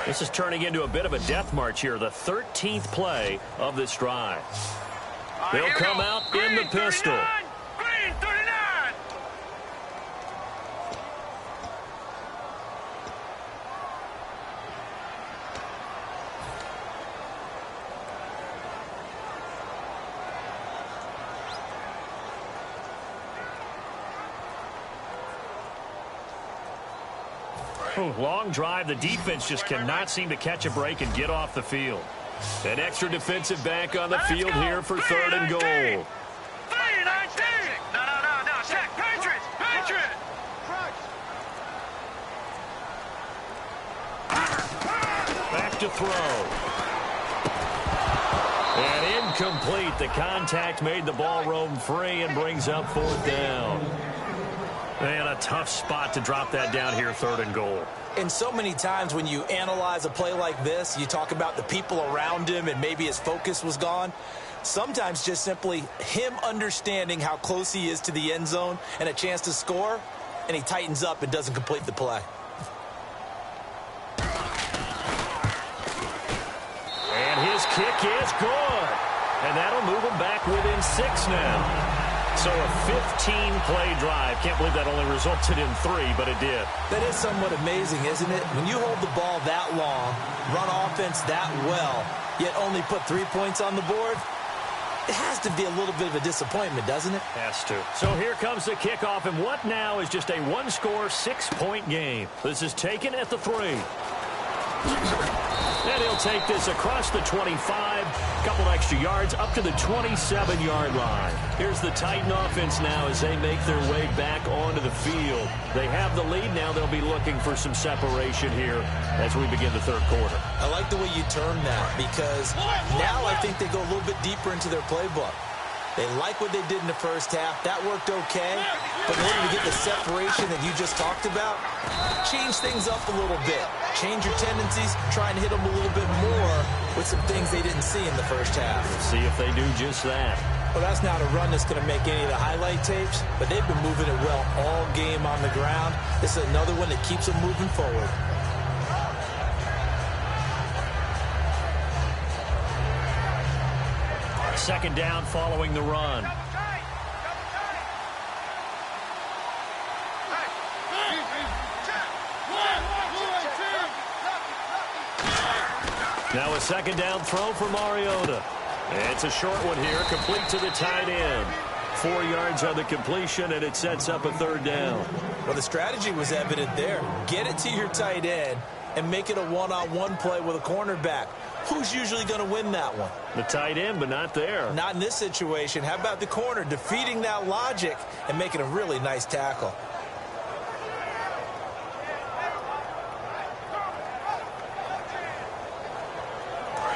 This is turning into a bit of a death march here, the 13th play of this drive. They'll come out in the pistol. Green 39. Long drive. The defense just cannot seem to catch a break and get off the field. An extra defensive back on the field here for 3rd and goal. 3-19. No. Check. Patriots. Back to throw. And incomplete. The contact made the ball roam free and brings up 4th down. And a tough spot to drop that down here, 3rd and goal. And so many times when you analyze a play like this, you talk about the people around him and maybe his focus was gone. Sometimes just simply him understanding how close he is to the end zone and a chance to score, and he tightens up and doesn't complete the play. And his kick is good. And that'll move him back within 6 now. So a 15-play drive. Can't believe that only resulted in 3, but it did. That is somewhat amazing, isn't it? When you hold the ball that long, run offense that well, yet only put 3 points on the board, it has to be a little bit of a disappointment, doesn't it? Has to. So here comes the kickoff, and what now is just a 1-score, 6-point game. This is taken at the 3. And he'll take this across the 25, couple extra yards up to the 27-yard line. Here's the Titan offense now as they make their way back onto the field. They have the lead now. They'll be looking for some separation here as we begin the 3rd quarter. I like the way you term that because now I think they go a little bit deeper into their playbook. They like what they did in the first half. That worked okay. But in order to get the separation that you just talked about, change things up a little bit. Change your tendencies, try and hit them a little bit more with some things they didn't see in the first half. See if they do just that. Well, that's not a run that's going to make any of the highlight tapes, but they've been moving it well all game on the ground. This is another one that keeps them moving forward. Second down following the run. Now a second down throw for Mariota. It's a short one here, complete to the tight end. 4 yards on the completion, and it sets up a 3rd down. Well, the strategy was evident there. Get it to your tight end and make it a one-on-one play with a cornerback. Who's usually going to win that one? The tight end, but not there. Not in this situation. How about the corner defeating that logic and making a really nice tackle?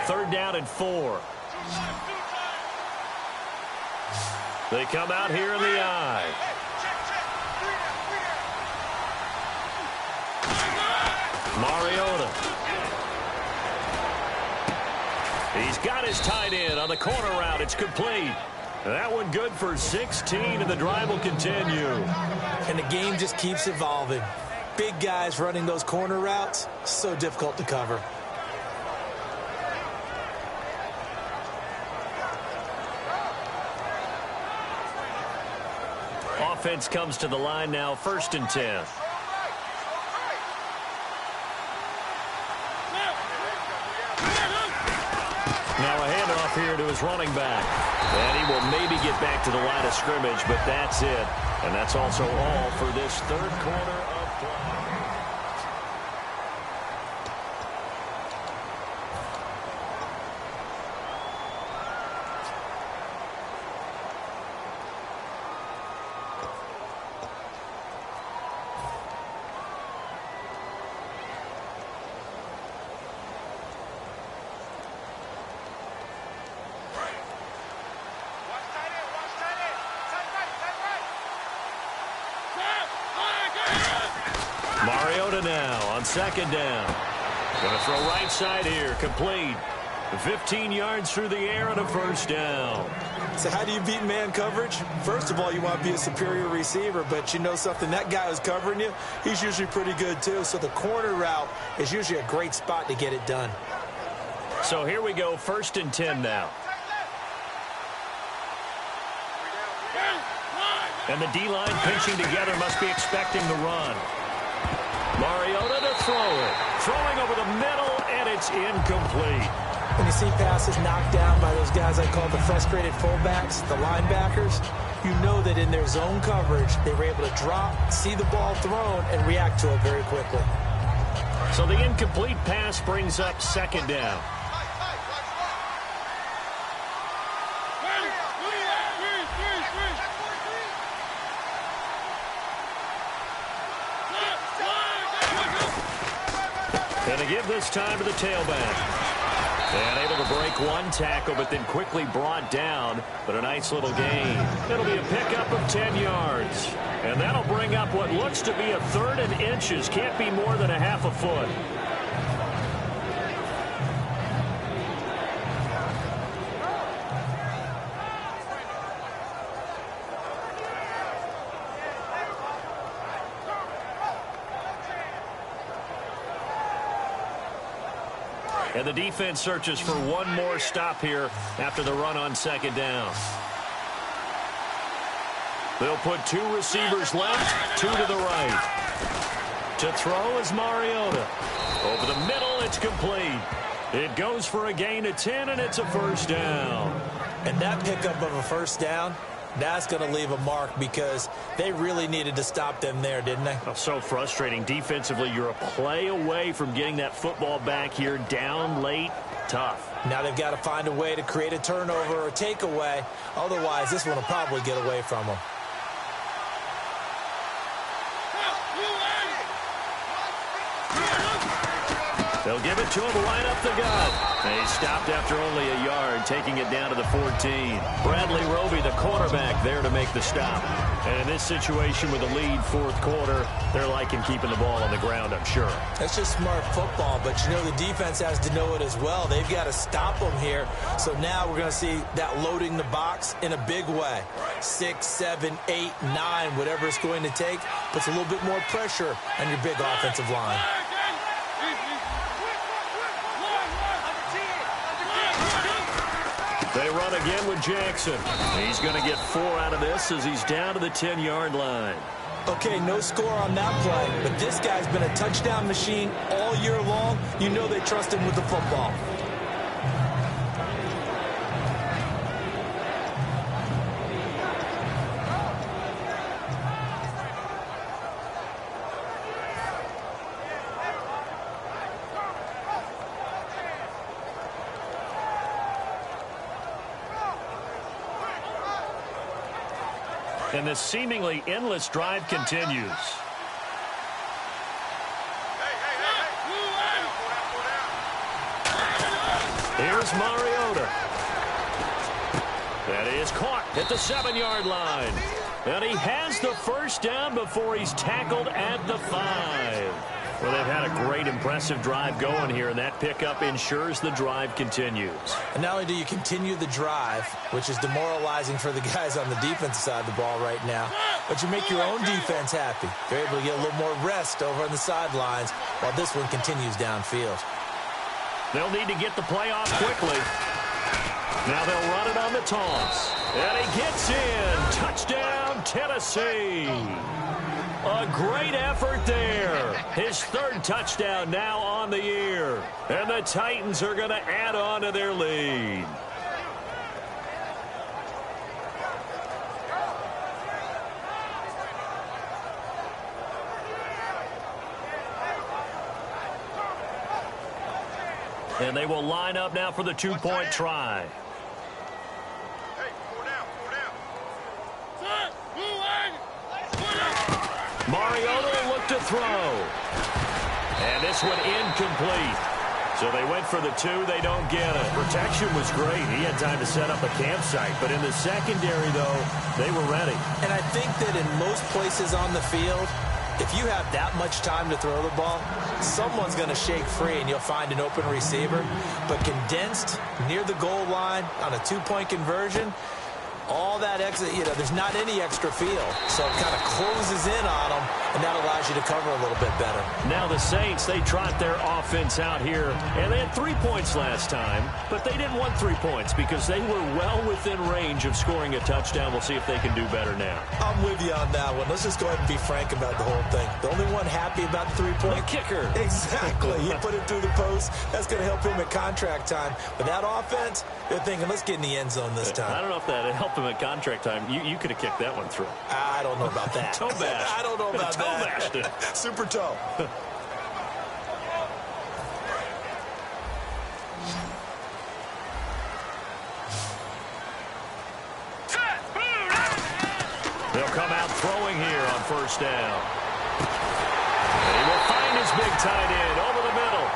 Third down and 4. They come out here in the eye. Mariota. He's got his tight end on the corner route. It's complete. That one good for 16, and the drive will continue. And the game just keeps evolving. Big guys running those corner routes, so difficult to cover. Offense comes to the line now, 1st and 10. Now a handoff here to his running back. And he will maybe get back to the line of scrimmage, but that's it. And that's also all for this 3rd quarter of play. Mariota now on 2nd down. Going to throw right side here, complete. 15 yards through the air and a first down. So how do you beat man coverage? First of all, you want to be a superior receiver, but you know something, that guy who's covering you, he's usually pretty good too. So the corner route is usually a great spot to get it done. So here we go, 1st and 10 now. And the D-line pinching together, must be expecting the run. Mariota to throw it. Throwing over the middle, and it's incomplete. When you see passes knocked down by those guys I call the frustrated fullbacks, the linebackers, you know that in their zone coverage, they were able to drop, see the ball thrown, and react to it very quickly. So the incomplete pass brings up 2nd down. And they give this time to the tailback. And able to break one tackle, but then quickly brought down. But a nice little gain. It'll be a pickup of 10 yards. And that'll bring up what looks to be a 3rd and inches. Can't be more than a half a foot. And the defense searches for one more stop here after the run on 2nd down. They'll put 2 receivers left, 2 to the right. To throw is Mariota. Over the middle, it's complete. It goes for a gain of 10, and it's a first down. And that pickup of a first down, that's going to leave a mark because they really needed to stop them there, didn't they? Oh, so frustrating. Defensively, you're a play away from getting that football back here. Down late, tough. Now they've got to find a way to create a turnover or takeaway. Otherwise, this one will probably get away from them. They'll give it to him right up the gut. He stopped after only a yard, taking it down to the 14. Bradley Roby, the quarterback, there to make the stop. And in this situation with the lead 4th quarter, they're liking keeping the ball on the ground, I'm sure. That's just smart football, but you know the defense has to know it as well. They've got to stop them here. So now we're going to see that loading the box in a big way. 6, 7, 8, 9, whatever it's going to take, puts a little bit more pressure on your big offensive line. They run again with Jackson. He's going to get 4 out of this as he's down to the 10-yard line. Okay, no score on that play, but this guy's been a touchdown machine all year long. You know they trust him with the football. And this seemingly endless drive continues. Here's Mariota. That is caught at the 7-yard line. And he has the first down before he's tackled at the 5. Well, they've had a great, impressive drive going here, and that pickup ensures the drive continues. And not only do you continue the drive, which is demoralizing for the guys on the defensive side of the ball right now, but you make your own defense happy. They're able to get a little more rest over on the sidelines while this one continues downfield. They'll need to get the play off quickly. Now they'll run it on the toss. And he gets in. Touchdown, Tennessee. A great effort there. His 3rd touchdown now on the year. And the Titans are going to add on to their lead. And they will line up now for the 2-point try. Mariota will look to throw. And this one incomplete. So they went for the 2. They don't get it. Protection was great. He had time to set up a campsite. But in the secondary, though, they were ready. And I think that in most places on the field, If you have that much time to throw the ball, someone's going to shake free and you'll find an open receiver. But condensed near the goal line on a two-point conversion, all that exit, there's not any extra field. So it kind of closes in on them, and that allows you to cover a little bit better. Now the Saints, they trot their offense out here, and they had 3 points last time, but they didn't want 3 points because they were well within range of scoring a touchdown. We'll see if they can do better now. I'm with you on that one. Let's just go ahead and be frank about the whole thing. The only one happy about the 3-point? The kicker. Exactly. He put it through the post. That's going to help him at contract time. But that offense, they're thinking, let's get in the end zone this time. I don't know if that helped him at contract time. You could have kicked that one through. I don't know about that. Toe bash. I don't know about toe that. Bashed it. Super toe. They'll come out throwing here on first down. And he will find his big tight end over the middle.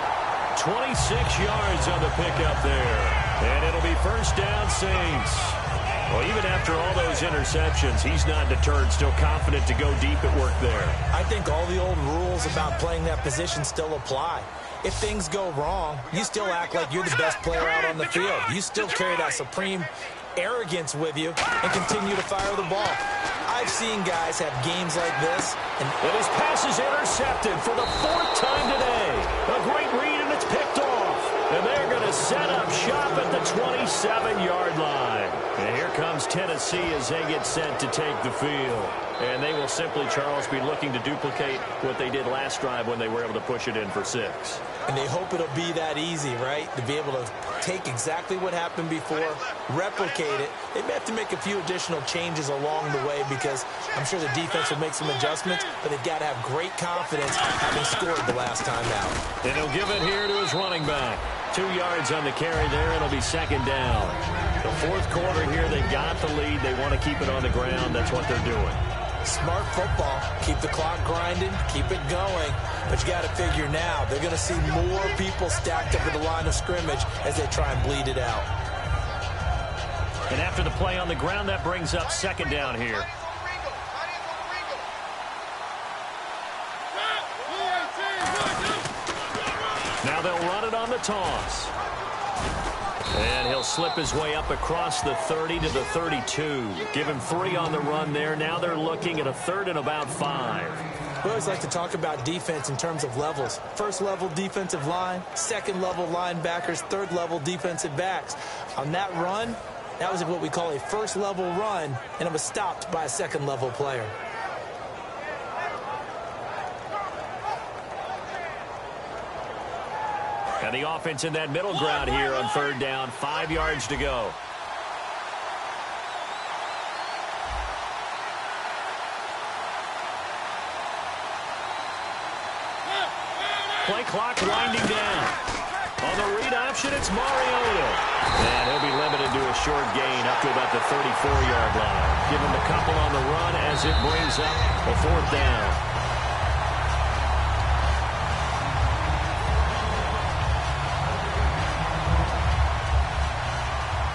26 yards on the pickup there. And it'll be first down, Saints. Well, even after all those interceptions, he's not deterred, still confident to go deep at work there. I think all the old rules about playing that position still apply. If things go wrong, you still act like you're the best player out on the field. You still carry that supreme arrogance with you and continue to fire the ball. I've seen guys have games like this. And his pass is intercepted for the 4th time today. A great read, and it's picked off. And they're going to set up shop at the 27-yard line. And here comes Tennessee as they get set to take the field. And they will simply, Charles, be looking to duplicate what they did last drive when they were able to push it in for 6. And they hope it'll be that easy, right? To be able to take exactly what happened before, replicate it. They may have to make a few additional changes along the way because I'm sure the defense will make some adjustments, but they've got to have great confidence having scored the last time out. And he'll give it here to his running back. 2 yards on the carry there. It'll be second down. The 4th quarter here, they got the lead. They want to keep it on the ground. That's what they're doing. Smart football. Keep the clock grinding. Keep it going. But you got to figure now, they're going to see more people stacked up at the line of scrimmage as they try and bleed it out. And after the play on the ground, that brings up second down here. Now they'll run it on the toss. And he'll slip his way up across the 30 to the 32. Give him 3 on the run there. Now they're looking at a 3rd and about 5. We always like to talk about defense in terms of levels. First level defensive line, second level linebackers, third level defensive backs. On that run, that was what we call a first level run, and it was stopped by a second level player. And the offense in that middle ground here on 3rd down. 5 yards to go. Play clock winding down. On the read option, it's Mariota. And he'll be limited to a short gain up to about the 34-yard line. Give him a couple on the run as it brings up a 4th down.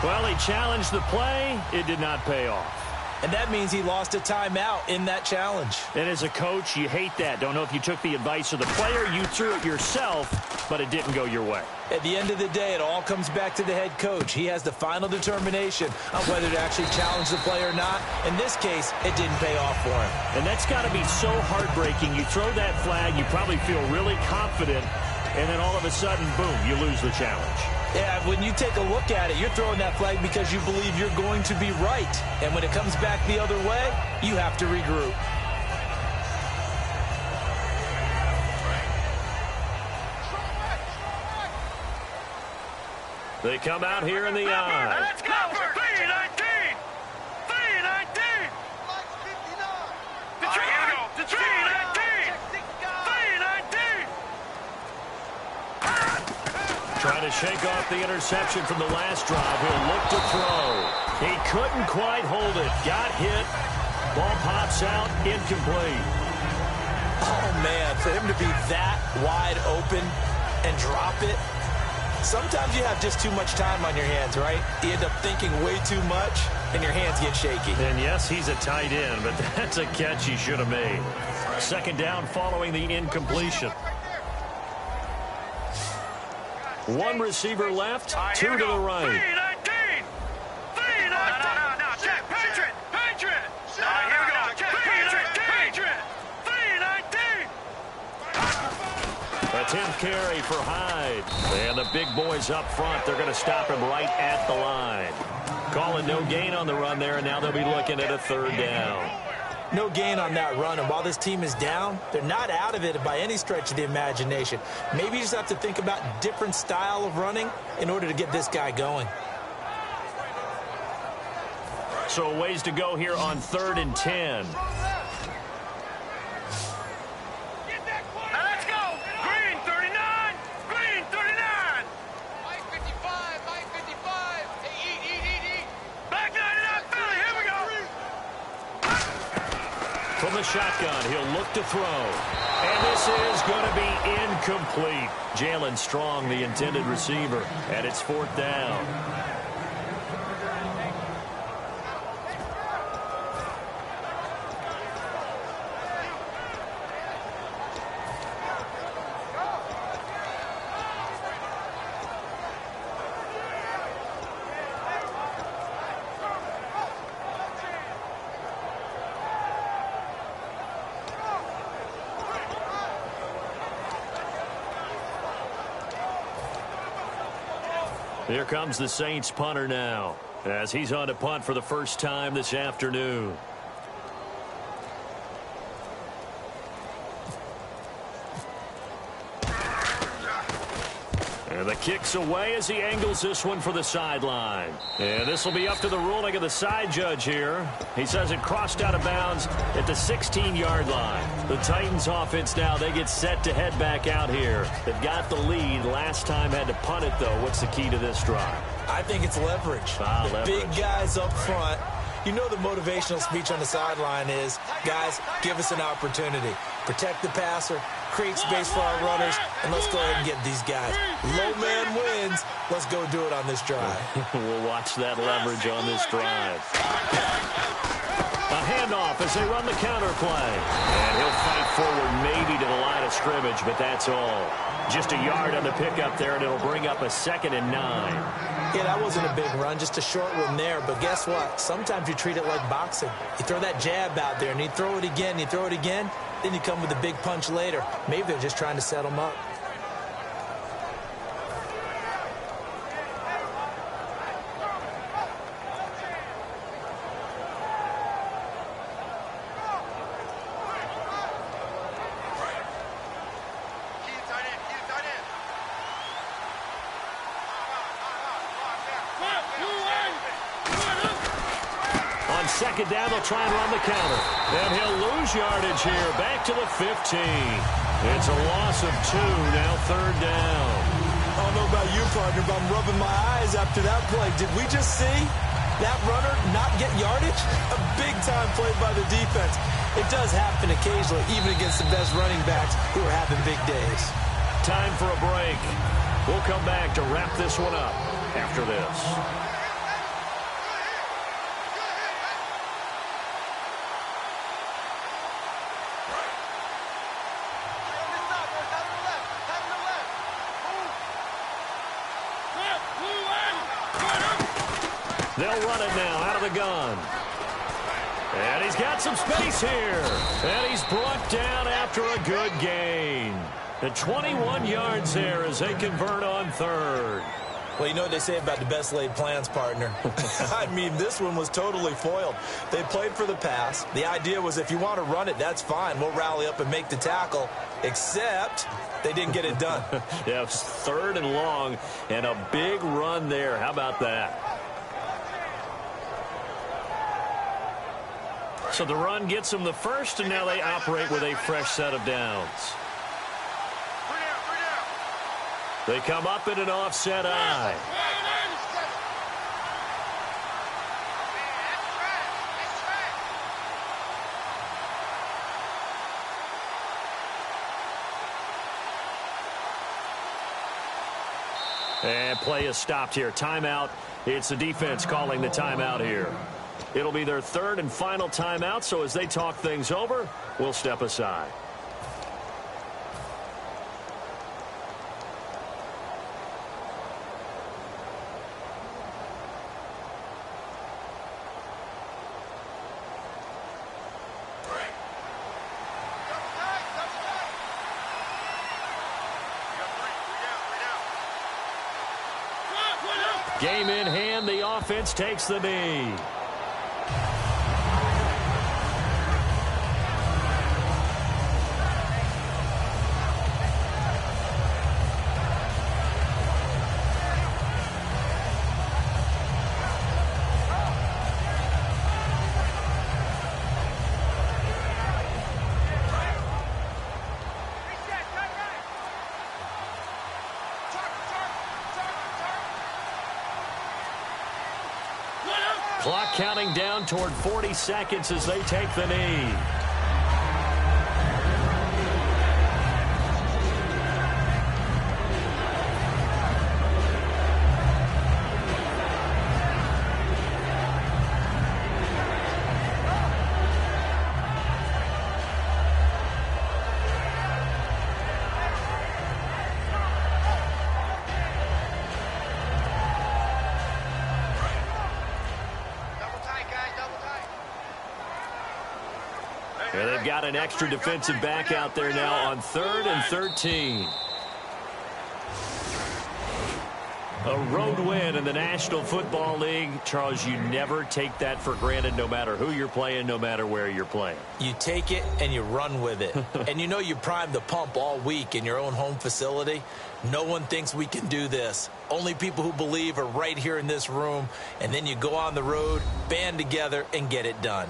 Well, he challenged the play. It did not pay off. And that means he lost a timeout in that challenge. And as a coach, you hate that. Don't know if you took the advice of the player. You threw it yourself, but it didn't go your way. At the end of the day, it all comes back to the head coach. He has the final determination on whether to actually challenge the play or not. In this case, it didn't pay off for him. And that's got to be so heartbreaking. You throw that flag, you probably feel really confident, and then all of a sudden, boom, you lose the challenge. Yeah, when you take a look at it, you're throwing that flag because you believe you're going to be right. And when it comes back the other way, you have to regroup. They come out here in the eye. Let's go! 319! 319! The 319! 319! Trying to shake off the interception from the last drive. He'll look to throw. He couldn't quite hold it. Got hit. Ball pops out. Incomplete. Oh, man, for him to be that wide open and drop it. Sometimes you have just too much time on your hands, right? You end up thinking way too much, and your hands get shaky. And yes, he's a tight end, but that's a catch he should have made. Second down following the incompletion. One receiver left, two to the right. 3-19. 3-19. No. Check. Patriot. Patriot. All right, here we go. Check. Patriot. 3-19. A 10th carry for Hyde. And the big boys up front, they're going to stop him right at the line. Calling no gain on the run there, and now they'll be looking at a third down. No gain on that run, and while this team is down, they're not out of it by any stretch of the imagination. Maybe you just have to think about different style of running in order to get this guy going. So a ways to go here on 3rd and 10. Now let's go. Green 39. Green 39. Mike 55. Mike 55. Hey, eat. Back 99 Philly. Here we go. From the shotgun, he'll look to throw. And this is going to be incomplete. Jalen Strong, the intended receiver, and it's 4th down. Here comes the Saints punter now, as he's on to punt for the first time this afternoon. And the kick's away as he angles this one for the sideline. And this will be up to the ruling of the side judge here. He says it crossed out of bounds at the 16-yard line. The Titans offense now, they get set to head back out here. They've got the lead. Last time had to punt it, though. What's the key to this drive? I think it's leverage. Leverage. Big guys up front. You know the motivational speech on the sideline is, guys, give us an opportunity. Protect the passer, create space for our runners, and let's go ahead and get these guys. Low man wins. Let's go do it on this drive. We'll watch that leverage on this drive. A handoff as they run the counter play. And he'll fight forward maybe to the line of scrimmage, but that's all. Just a yard on the pickup there, and it'll bring up a 2nd and 9. Yeah, that wasn't a big run, just a short one there. But guess what? Sometimes you treat it like boxing. You throw that jab out there, and you throw it again, then you come with a big punch later. Maybe they're just trying to set them up. Second down, they'll try and run the counter. And he'll lose yardage here. Back to the 15. It's a loss of 2. Now 3rd down. I don't know about you, partner, but I'm rubbing my eyes after that play. Did we just see that runner not get yardage? A big-time play by the defense. It does happen occasionally, even against the best running backs who are having big days. Time for a break. We'll come back to wrap this one up after this. They'll run it now out of the gun. And he's got some space here. And he's brought down after a good gain. The 21 yards there as they convert on 3rd. Well, you know what they say about the best laid plans, partner. I mean, this one was totally foiled. They played for the pass. The idea was if you want to run it, that's fine. We'll rally up and make the tackle. Except they didn't get it done. Yeah, it was 3rd and long and a big run there. How about that? So the run gets them the first, and now they operate with a fresh set of downs. They come up in an offset eye. And play is stopped here. Timeout. It's the defense calling the timeout here. It'll be their third and final timeout, so as they talk things over, we'll step aside. Game in hand, the offense takes the knee. Clock counting down toward 40 seconds as they take the knee. And they've got an extra defensive back out there now on 3rd and 13. A road win in the National Football League. Charles, you never take that for granted no matter who you're playing, no matter where you're playing. You take it and you run with it. And you know you primed the pump all week in your own home facility. No one thinks we can do this. Only people who believe are right here in this room. And then you go on the road, band together, and get it done.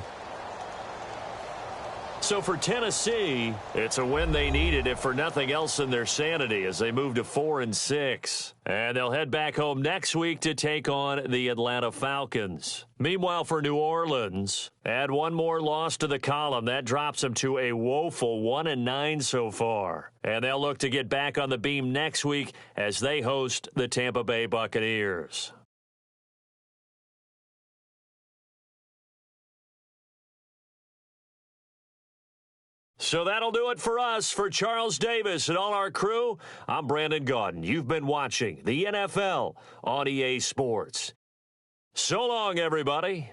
So for Tennessee, it's a win they needed, if for nothing else than their sanity, as they move to 4-6. And they'll head back home next week to take on the Atlanta Falcons. Meanwhile, for New Orleans, add one more loss to the column. That drops them to a woeful 1-9 so far. And they'll look to get back on the beam next week as they host the Tampa Bay Buccaneers. So that'll do it for us. For Charles Davis and all our crew, I'm Brandon Gaudin. You've been watching the NFL on EA Sports. So long, everybody.